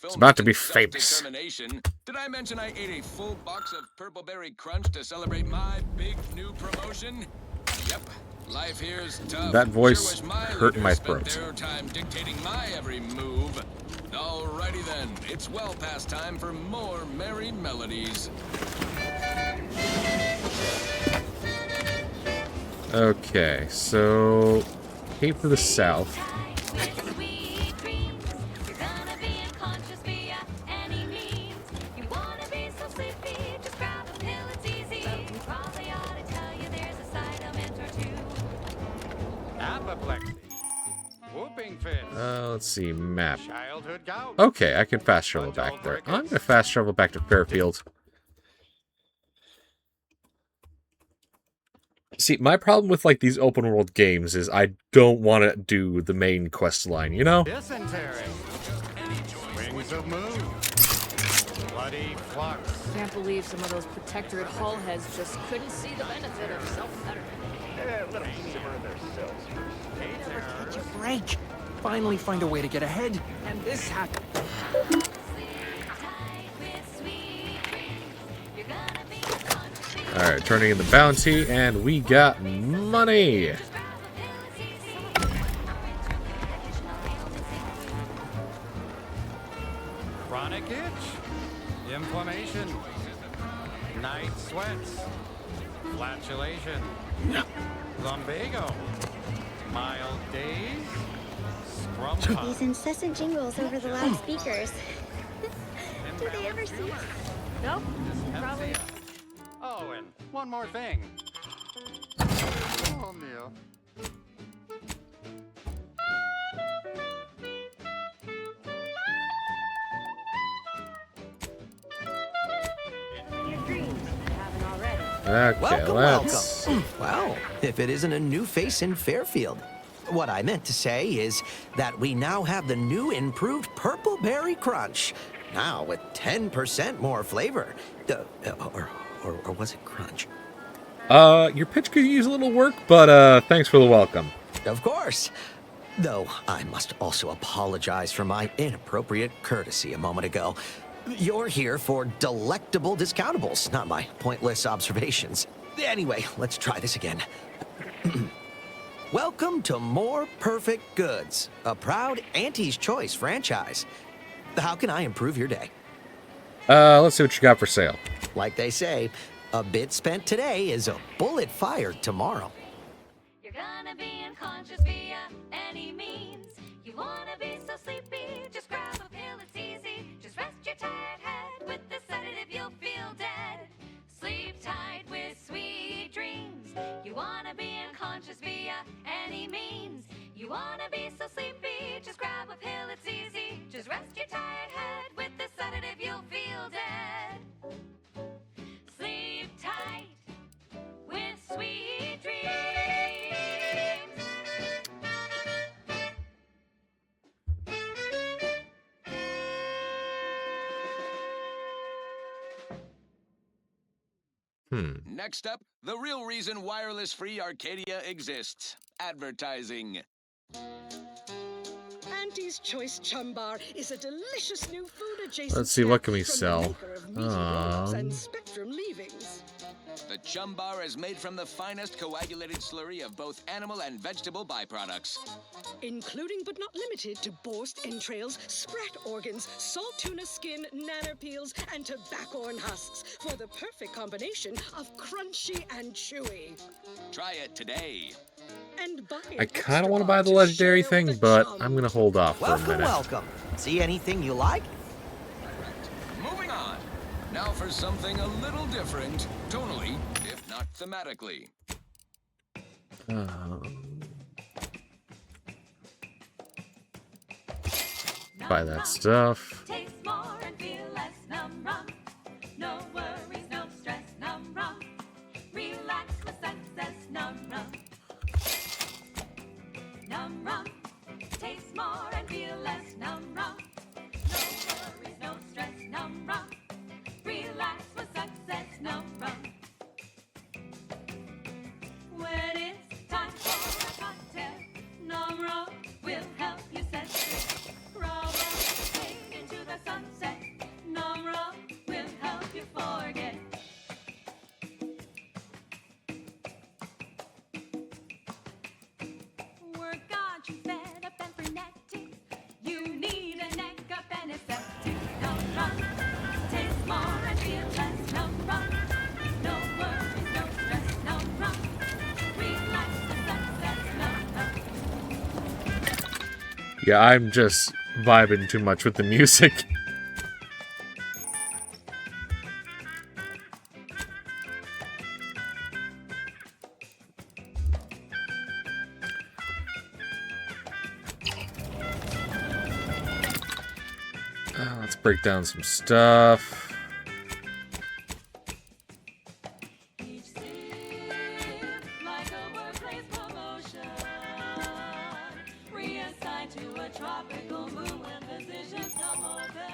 is about to be famous. Did I mention I ate a full box of Purple Berry Crunch to celebrate my big new promotion? Yep. Life here is tough. That voice hurt my throat. Their time dictating my every move. Alrighty then, it's well past time for more merry melodies. Okay, so cape to the south. Let's see, map. Okay, I can fast travel back there. I'm gonna fast travel back to Fairfield. See, my problem with like these open world games is I don't want to do the main quest line, you know? Dysentery. Wings of moon. Bloody flux. Can't believe some of those protectorate hull heads just couldn't see the benefit of self-betterment. Let them simmer their cells first. Never catch a break. Finally find a way to get ahead, and this happened. Alright, turning in the bounty, and we got money! Chronic itch, inflammation, night sweats, flatulation, lumbago, mild days, These incessant jingles over the loudspeakers. Do they ever cease? Nope, probably. Oh, and one more thing. Oh, Neil. Okay, let's... Welcome. Well, if it isn't a new face in Fairfield. What I meant to say is that we now have the new improved Purple Berry Crunch. Now with 10% more flavor. Or was it crunch? Your pitch could use a little work, but thanks for the welcome. Of course. Though I must also apologize for my inappropriate courtesy a moment ago. You're here for delectable discountables, not my pointless observations. Anyway, let's try this again. Welcome to More Perfect Goods, a proud Auntie's Choice franchise. How can I improve your day? Let's see what you got for sale. Like they say, a bit spent today is a bullet fired tomorrow. You're gonna be unconscious via any means. You wanna be so sleepy, just grab a pill, it's easy. Just rest your tired head with the sedative, you'll feel dead. Sleep tight with sweet dreams. You wanna be unconscious via You wanna be so sleepy, just grab a pill, it's easy. Just rest your tired head with the sedative, you'll feel dead. Sleep tight with sweet dreams. Next up, the real reason wireless-free Arcadia exists. Advertising. Auntie's Choice Chum Bar is a delicious new food adjacent. Let's see, what can we from the sell? maker of meaty grown-ups and Spectrum leavings. The Chum Bar is made from the finest coagulated slurry of both animal and vegetable byproducts. Including but not limited to borscht entrails, sprat organs, salt tuna skin, nanner peels, and tobaccorn husks for the perfect combination of crunchy and chewy. Try it today. And buy I kind of want to buy the legendary thing, but I'm going to hold off for a minute. Welcome. See anything you like? Moving on. Now for something a little different, tonally, if not thematically. Buy that stuff. Taste more and feel less numb rum. No worries, no stress, numb rum. Relax with success, numb rum. Numb rum. Taste more and feel less numb rum. No worries, no stress, numb rum. Relax with success, numb rum. When it's time for a cocktail, numb rum will help you set free. Rum fade into the sunset. Numb rum will help you forget. Work got you fed up and frenetic. You need a neck up and a septic. Numb rum. Taste more and feel less. Numb rum. No worries, no stress. Numb rum. Relax the success. Numb rum. Yeah, I'm just vibing too much with the music. Let's break down some stuff. Like a workplace promotion. Reassigned to a tropical mood when positions come open.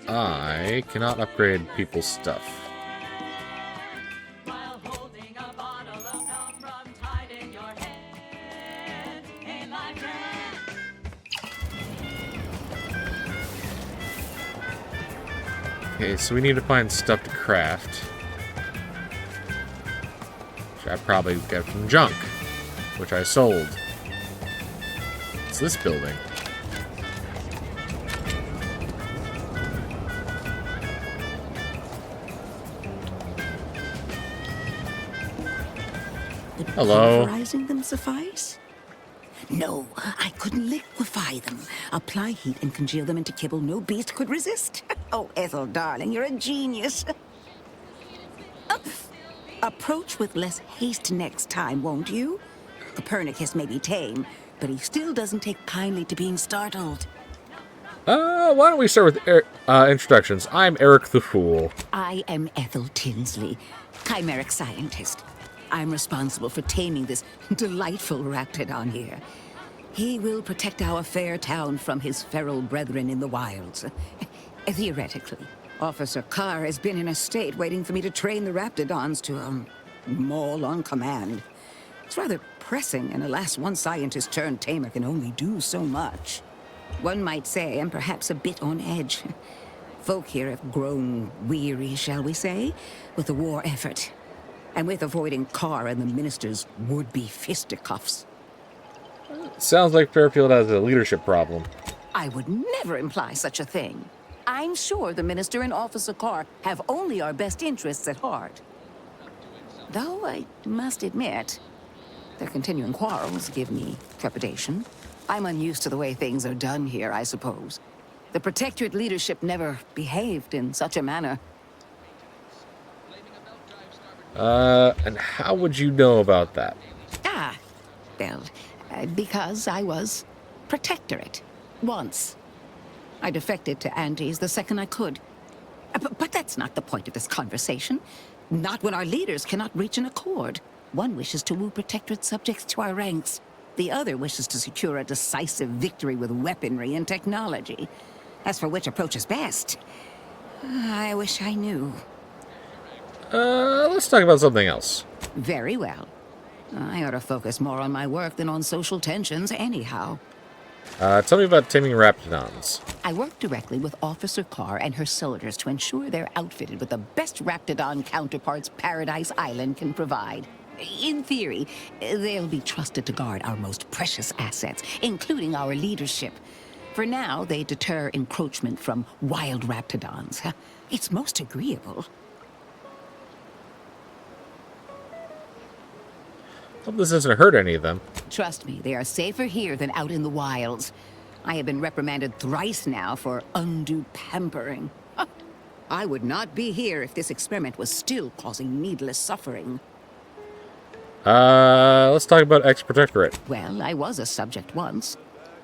I cannot upgrade people's stuff. While holding a bottle of numb rum tied in your head. Ain't life grand? Okay, so we need to find stuff to craft. Which I probably get from junk, which I sold. It's this building. Hello. Pulverizing them suffice? No, I couldn't liquefy them. Apply heat and congeal them into kibble no beast could resist. Oh, Ethel, darling, you're a genius. Approach with less haste next time, won't you? Copernicus may be tame, but he still doesn't take kindly to being startled. Why don't we start with introductions? I'm Erik the Fool. I am Ethel Tinsley, chimeric scientist. I'm responsible for taming this delightful raptidon here. He will protect our fair town from his feral brethren in the wilds. Theoretically, Officer Carr has been in a state waiting for me to train the raptidons to, maul on command. It's rather pressing, and alas, one scientist-turned-tamer can only do so much. One might say I'm perhaps a bit on edge. Folk here have grown weary, shall we say, with the war effort. And with avoiding Carr and the minister's would-be fisticuffs. Sounds like Fairfield has a leadership problem. I would never imply such a thing. I'm sure the minister and Officer Carr have only our best interests at heart. Though I must admit, their continuing quarrels give me trepidation. I'm unused to the way things are done here, I suppose. The Protectorate leadership never behaved in such a manner. And how would you know about that? belt. Because I was protectorate. Once. I defected to Andes the second I could. But that's not the point of this conversation. Not when our leaders cannot reach an accord. One wishes to woo protectorate subjects to our ranks. The other wishes to secure a decisive victory with weaponry and technology. As for which approach is best, I wish I knew. Let's talk about something else. Very well. I ought to focus more on my work than on social tensions anyhow. Tell me about taming raptidons. I work directly with Officer Carr and her soldiers to ensure they're outfitted with the best raptidon counterparts Paradise Island can provide. In theory, they'll be trusted to guard our most precious assets, including our leadership. For now, they deter encroachment from wild raptidons. It's most agreeable. Hope this doesn't hurt any of them. Trust me, they are safer here than out in the wilds. I have been reprimanded thrice now for undue pampering. I would not be here if this experiment was still causing needless suffering. Let's talk about ex-protectorate. Well, I was a subject once.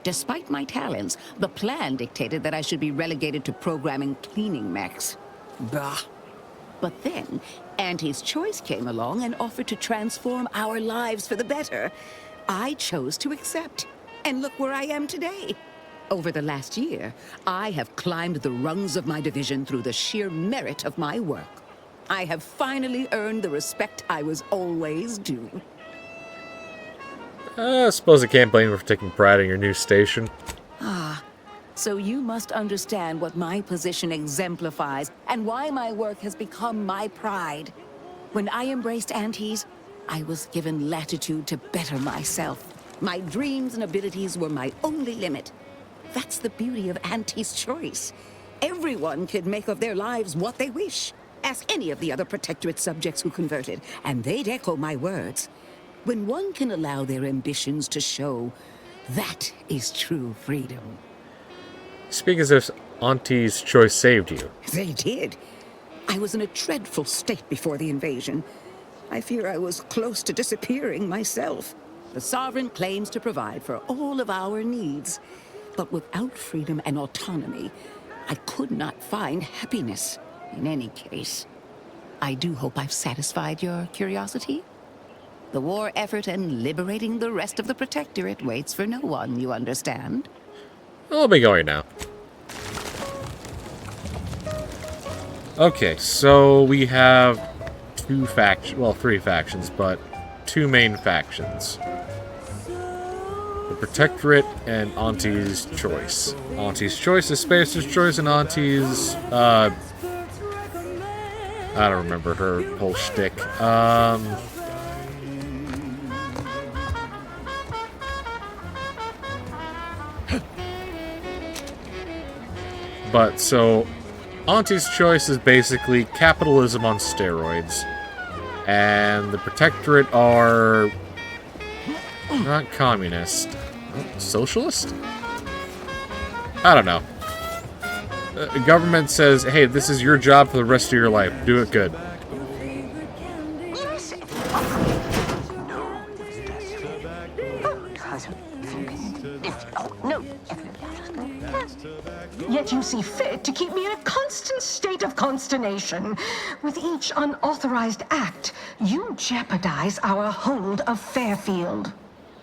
Despite my talents, the plan dictated that I should be relegated to programming cleaning mechs. Bah. But then, Auntie's Choice came along and offered to transform our lives for the better. I chose to accept. And look where I am today. Over the last year, I have climbed the rungs of my division through the sheer merit of my work. I have finally earned the respect I was always due. I suppose I can't blame you for taking pride in your new station. So you must understand what my position exemplifies and why my work has become my pride. When I embraced Auntie's, I was given latitude to better myself. My dreams and abilities were my only limit. That's the beauty of Auntie's Choice. Everyone can make of their lives what they wish. Ask any of the other protectorate subjects who converted, and they'd echo my words. When one can allow their ambitions to show, that is true freedom. Speak as if Auntie's Choice saved you. They did. I was in a dreadful state before the invasion. I fear I was close to disappearing myself. The Sovereign claims to provide for all of our needs. But without freedom and autonomy, I could not find happiness. In any case, I do hope I've satisfied your curiosity. The war effort and liberating the rest of the Protectorate waits for no one, you understand? I'll be going now. Okay, so we have three factions, but two main factions. The Protectorate and Auntie's Choice. Auntie's Choice is Spacer's Choice, and Auntie's, I don't remember her whole shtick. But, so, Auntie's Choice is basically capitalism on steroids. And the Protectorate are not communist. Socialist? I don't know. The government says, hey, this is your job for the rest of your life. Do it good. Yet you see fit to keep me in a constant state of consternation. With each unauthorized act, you jeopardize our hold of Fairfield.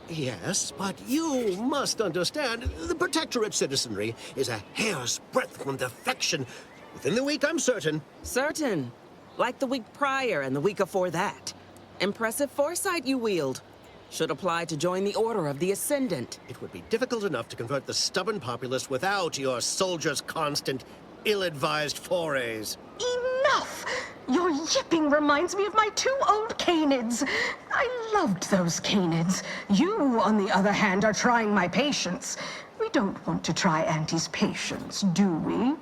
Yes, but you must understand, the Protectorate citizenry is a hair's breadth from defection. Within the week, I'm certain. Certain. Like the week prior and the week before that. Impressive foresight you wield. Should apply to join the Order of the Ascendant. It would be difficult enough to convert the stubborn populace without your soldiers' constant, ill-advised forays. Enough! Your yipping reminds me of my two old canids. I loved those canids. You, on the other hand, are trying my patience. We don't want to try Auntie's patience, do we?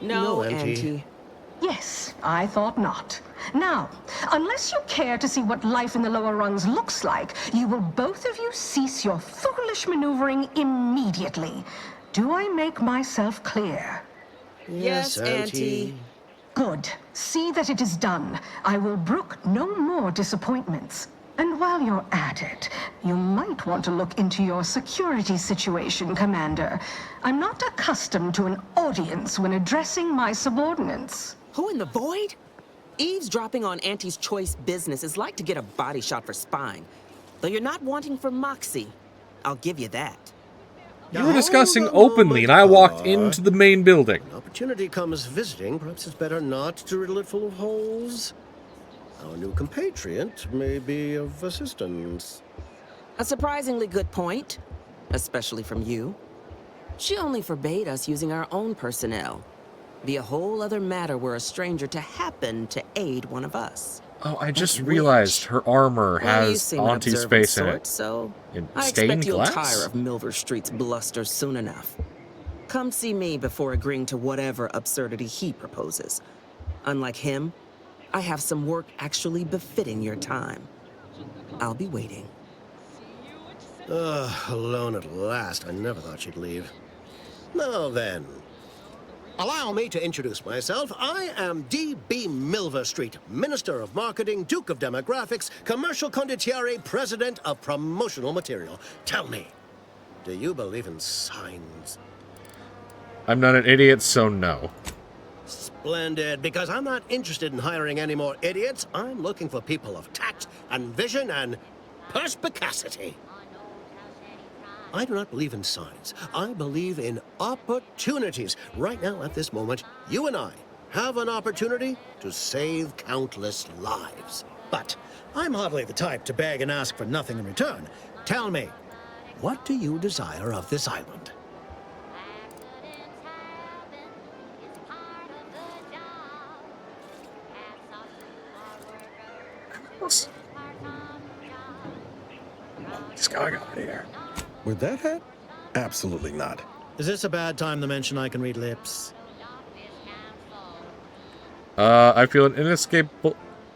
No, Auntie. Yes, I thought not. Now, unless you care to see what life in the lower rungs looks like, you will both of you cease your foolish maneuvering immediately. Do I make myself clear? Yes, Auntie. Good. See that it is done. I will brook no more disappointments. And while you're at it, you might want to look into your security situation, Commander. I'm not accustomed to an audience when addressing my subordinates. Who in the void? Eavesdropping on Auntie's choice business is like to get a body shot for spine. Though you're not wanting for Moxie. I'll give you that. You were discussing openly, and I walked into the main building. Opportunity comes visiting. Perhaps it's better not to riddle it full of holes. Our new compatriot may be of assistance. A surprisingly good point, especially from you. She only forbade us using our own personnel. Be a whole other matter were a stranger to happen to aid one of us. Oh, I just realized her armor has Auntie's face in it. So I stained expect you'll glass? tire of Milver Street's bluster soon enough. Come see me before agreeing to whatever absurdity he proposes. Unlike him, I have some work actually befitting your time. I'll be waiting. Alone at last. I never thought she'd leave. Now then, allow me to introduce myself. I am D.B. Milver Street, Minister of Marketing, Duke of Demographics, Commercial Condottiere, President of Promotional Material. Tell me, do you believe in signs? I'm not an idiot, so no. Splendid, because I'm not interested in hiring any more idiots. I'm looking for people of tact and vision and perspicacity. I do not believe in signs. I believe in opportunities. Right now, at this moment, you and I have an opportunity to save countless lives. But I'm hardly the type to beg and ask for nothing in return. Tell me, what do you desire of this island? What's going on here? With that hat? Absolutely not. Is this a bad time to mention I can read lips? I feel an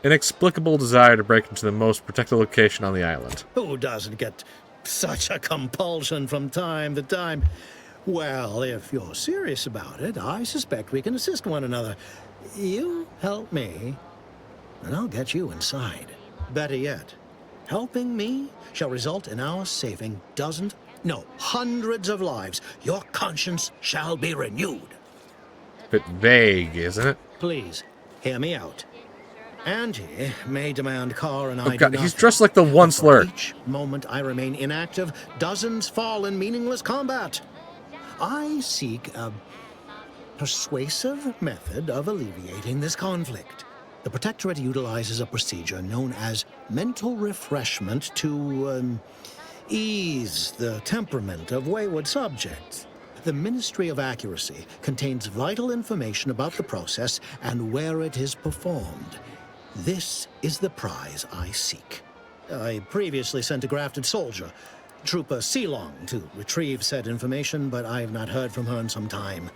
inexplicable desire to break into the most protected location on the island. Who doesn't get such a compulsion from time to time? Well, if you're serious about it, I suspect we can assist one another. You help me, and I'll get you inside. Better yet, helping me shall result in our saving dozens, no, hundreds of lives. Your conscience shall be renewed. Bit vague, isn't it? Please, hear me out. Auntie may demand Carr and I Oh God, do he's nothing. dressed like the one slur. Each moment I remain inactive, dozens fall in meaningless combat. I seek a persuasive method of alleviating this conflict. The Protectorate utilizes a procedure known as mental refreshment to ease the temperament of wayward subjects. The Ministry of Accuracy contains vital information about the process and where it is performed. This is the prize I seek. I previously sent a grafted soldier, Trooper Sealong, to retrieve said information, but I have not heard from her in some time.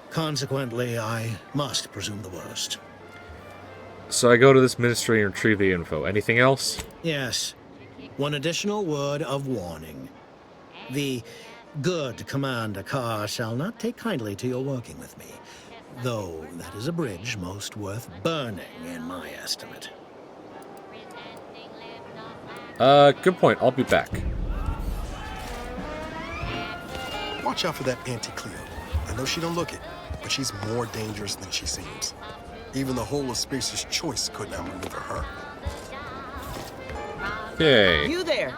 Consequently, I must presume the worst. So I go to this ministry and retrieve the info. Anything else? Yes. One additional word of warning. The good Commander Carr shall not take kindly to your working with me, though that is a bridge most worth burning in my estimate. Good point. I'll be back. Watch out for that Auntie Cleo. I know she don't look it, but she's more dangerous than she seems. Even the whole of Spears' choice couldn't outmaneuver her. Okay. You there.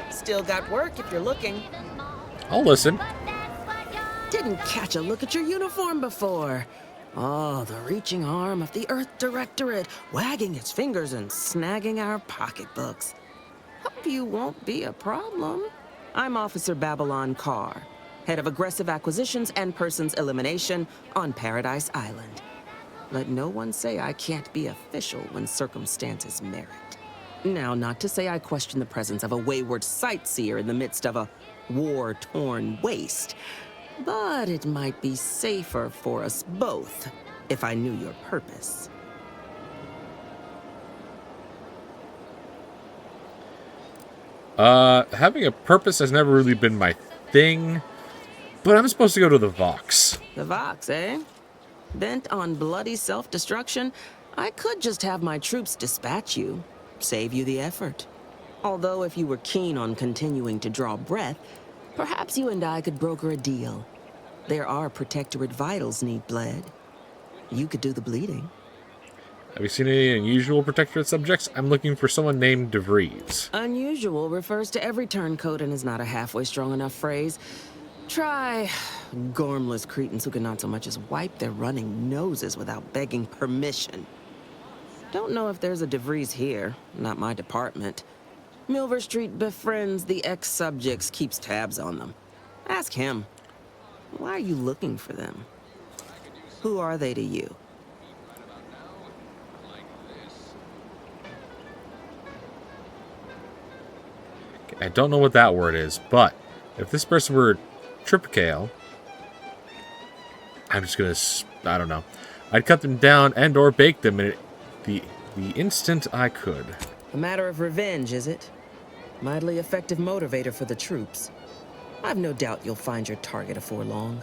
Still got work if you're looking. I'll listen. Didn't catch a look at your uniform before. Oh, the reaching arm of the Earth Directorate, wagging its fingers and snagging our pocketbooks. Hope you won't be a problem. I'm Officer Babylon Carr, head of aggressive acquisitions and persons elimination on Paradise Island. Let no one say I can't be official when circumstances merit. Now, not to say I question the presence of a wayward sightseer in the midst of a war-torn waste, but it might be safer for us both if I knew your purpose. Having a purpose has never really been my thing, but I'm supposed to go to the Vox. The Vox, eh? Bent on bloody self-destruction, I could just have my troops dispatch you. save you the effort. Although if you were keen on continuing to draw breath, perhaps you and I could broker a deal. There are Protectorate vitals need bled. You could do the bleeding. Have you seen any unusual Protectorate subjects? I'm looking for someone named DeVries. Unusual refers to every turncoat and is not a halfway strong enough phrase. Try gormless cretins who can not so much as wipe their running noses without begging permission. Don't know if there's a DeVries here, not my department. Milver Street befriends the ex-subjects, keeps tabs on them. Ask him. Why are you looking for them? Who are they to you? I don't know what that word is, but if this person were Tripicale, I'm just gonna, I don't know. I'd cut them down and or bake them in the instant I could. A matter of revenge, is it? Mightily effective motivator for the troops. I've no doubt you'll find your target before long.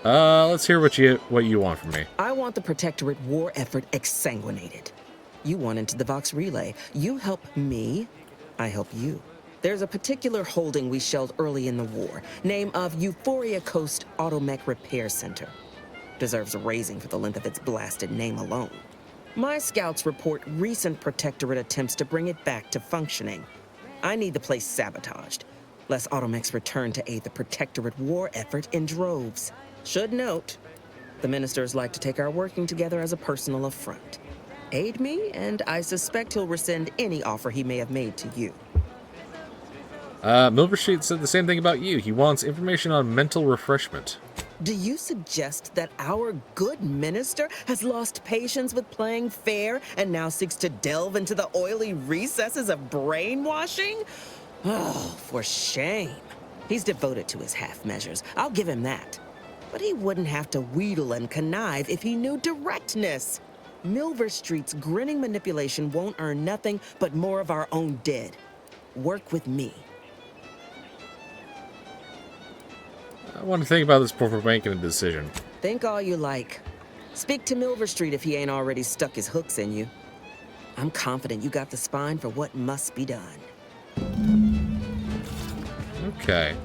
Let's hear what you want from me. I want the Protectorate war effort exsanguinated. You want into the Vox Relay. You help me, I help you. There's a particular holding we shelled early in the war. Name of Euphoria Coast Automech Repair Center. Deserves a raising for the length of its blasted name alone. My scouts report recent Protectorate attempts to bring it back to functioning. I need the place sabotaged, lest Automechs return to aid the Protectorate war effort in droves. Should note, the ministers like to take our working together as a personal affront. Aid me, and I suspect he'll rescind any offer he may have made to you. Milver Street said the same thing about you. He wants information on mental refreshment. Do you suggest that our good minister has lost patience with playing fair and now seeks to delve into the oily recesses of brainwashing? Oh, for shame. He's devoted to his half measures. I'll give him that. But he wouldn't have to wheedle and connive if he knew directness. Milver Street's grinning manipulation won't earn nothing but more of our own dead. Work with me. I want to think about this before making a decision. Think all you like. Speak to Milver Street if he ain't already stuck his hooks in you. I'm confident you got the spine for what must be done. Okay.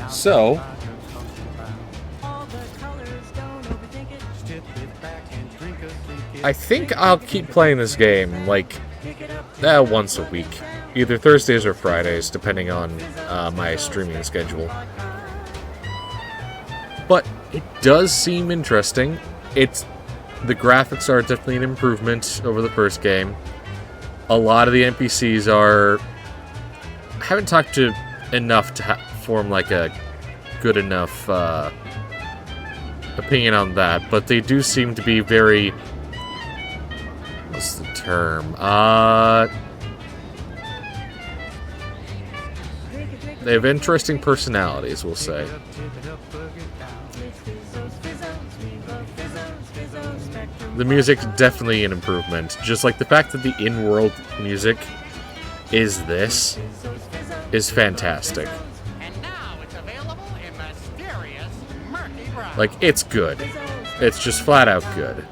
So, I think I'll keep playing this game, like, once a week. Either Thursdays or Fridays, depending on my streaming schedule. But it does seem interesting. The graphics are definitely an improvement over the first game. A lot of the NPCs are... I haven't talked to enough to form, like, a good enough opinion on that, but they do seem to be very... What's the term? They have interesting personalities, we'll say. The music's definitely an improvement. Just like the fact that the in-world music is this is fantastic. Like, it's good. It's just flat out good.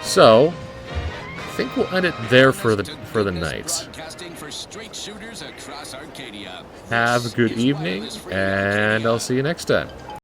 So, I think we'll end it there for the night. Have a good evening, and I'll see you next time.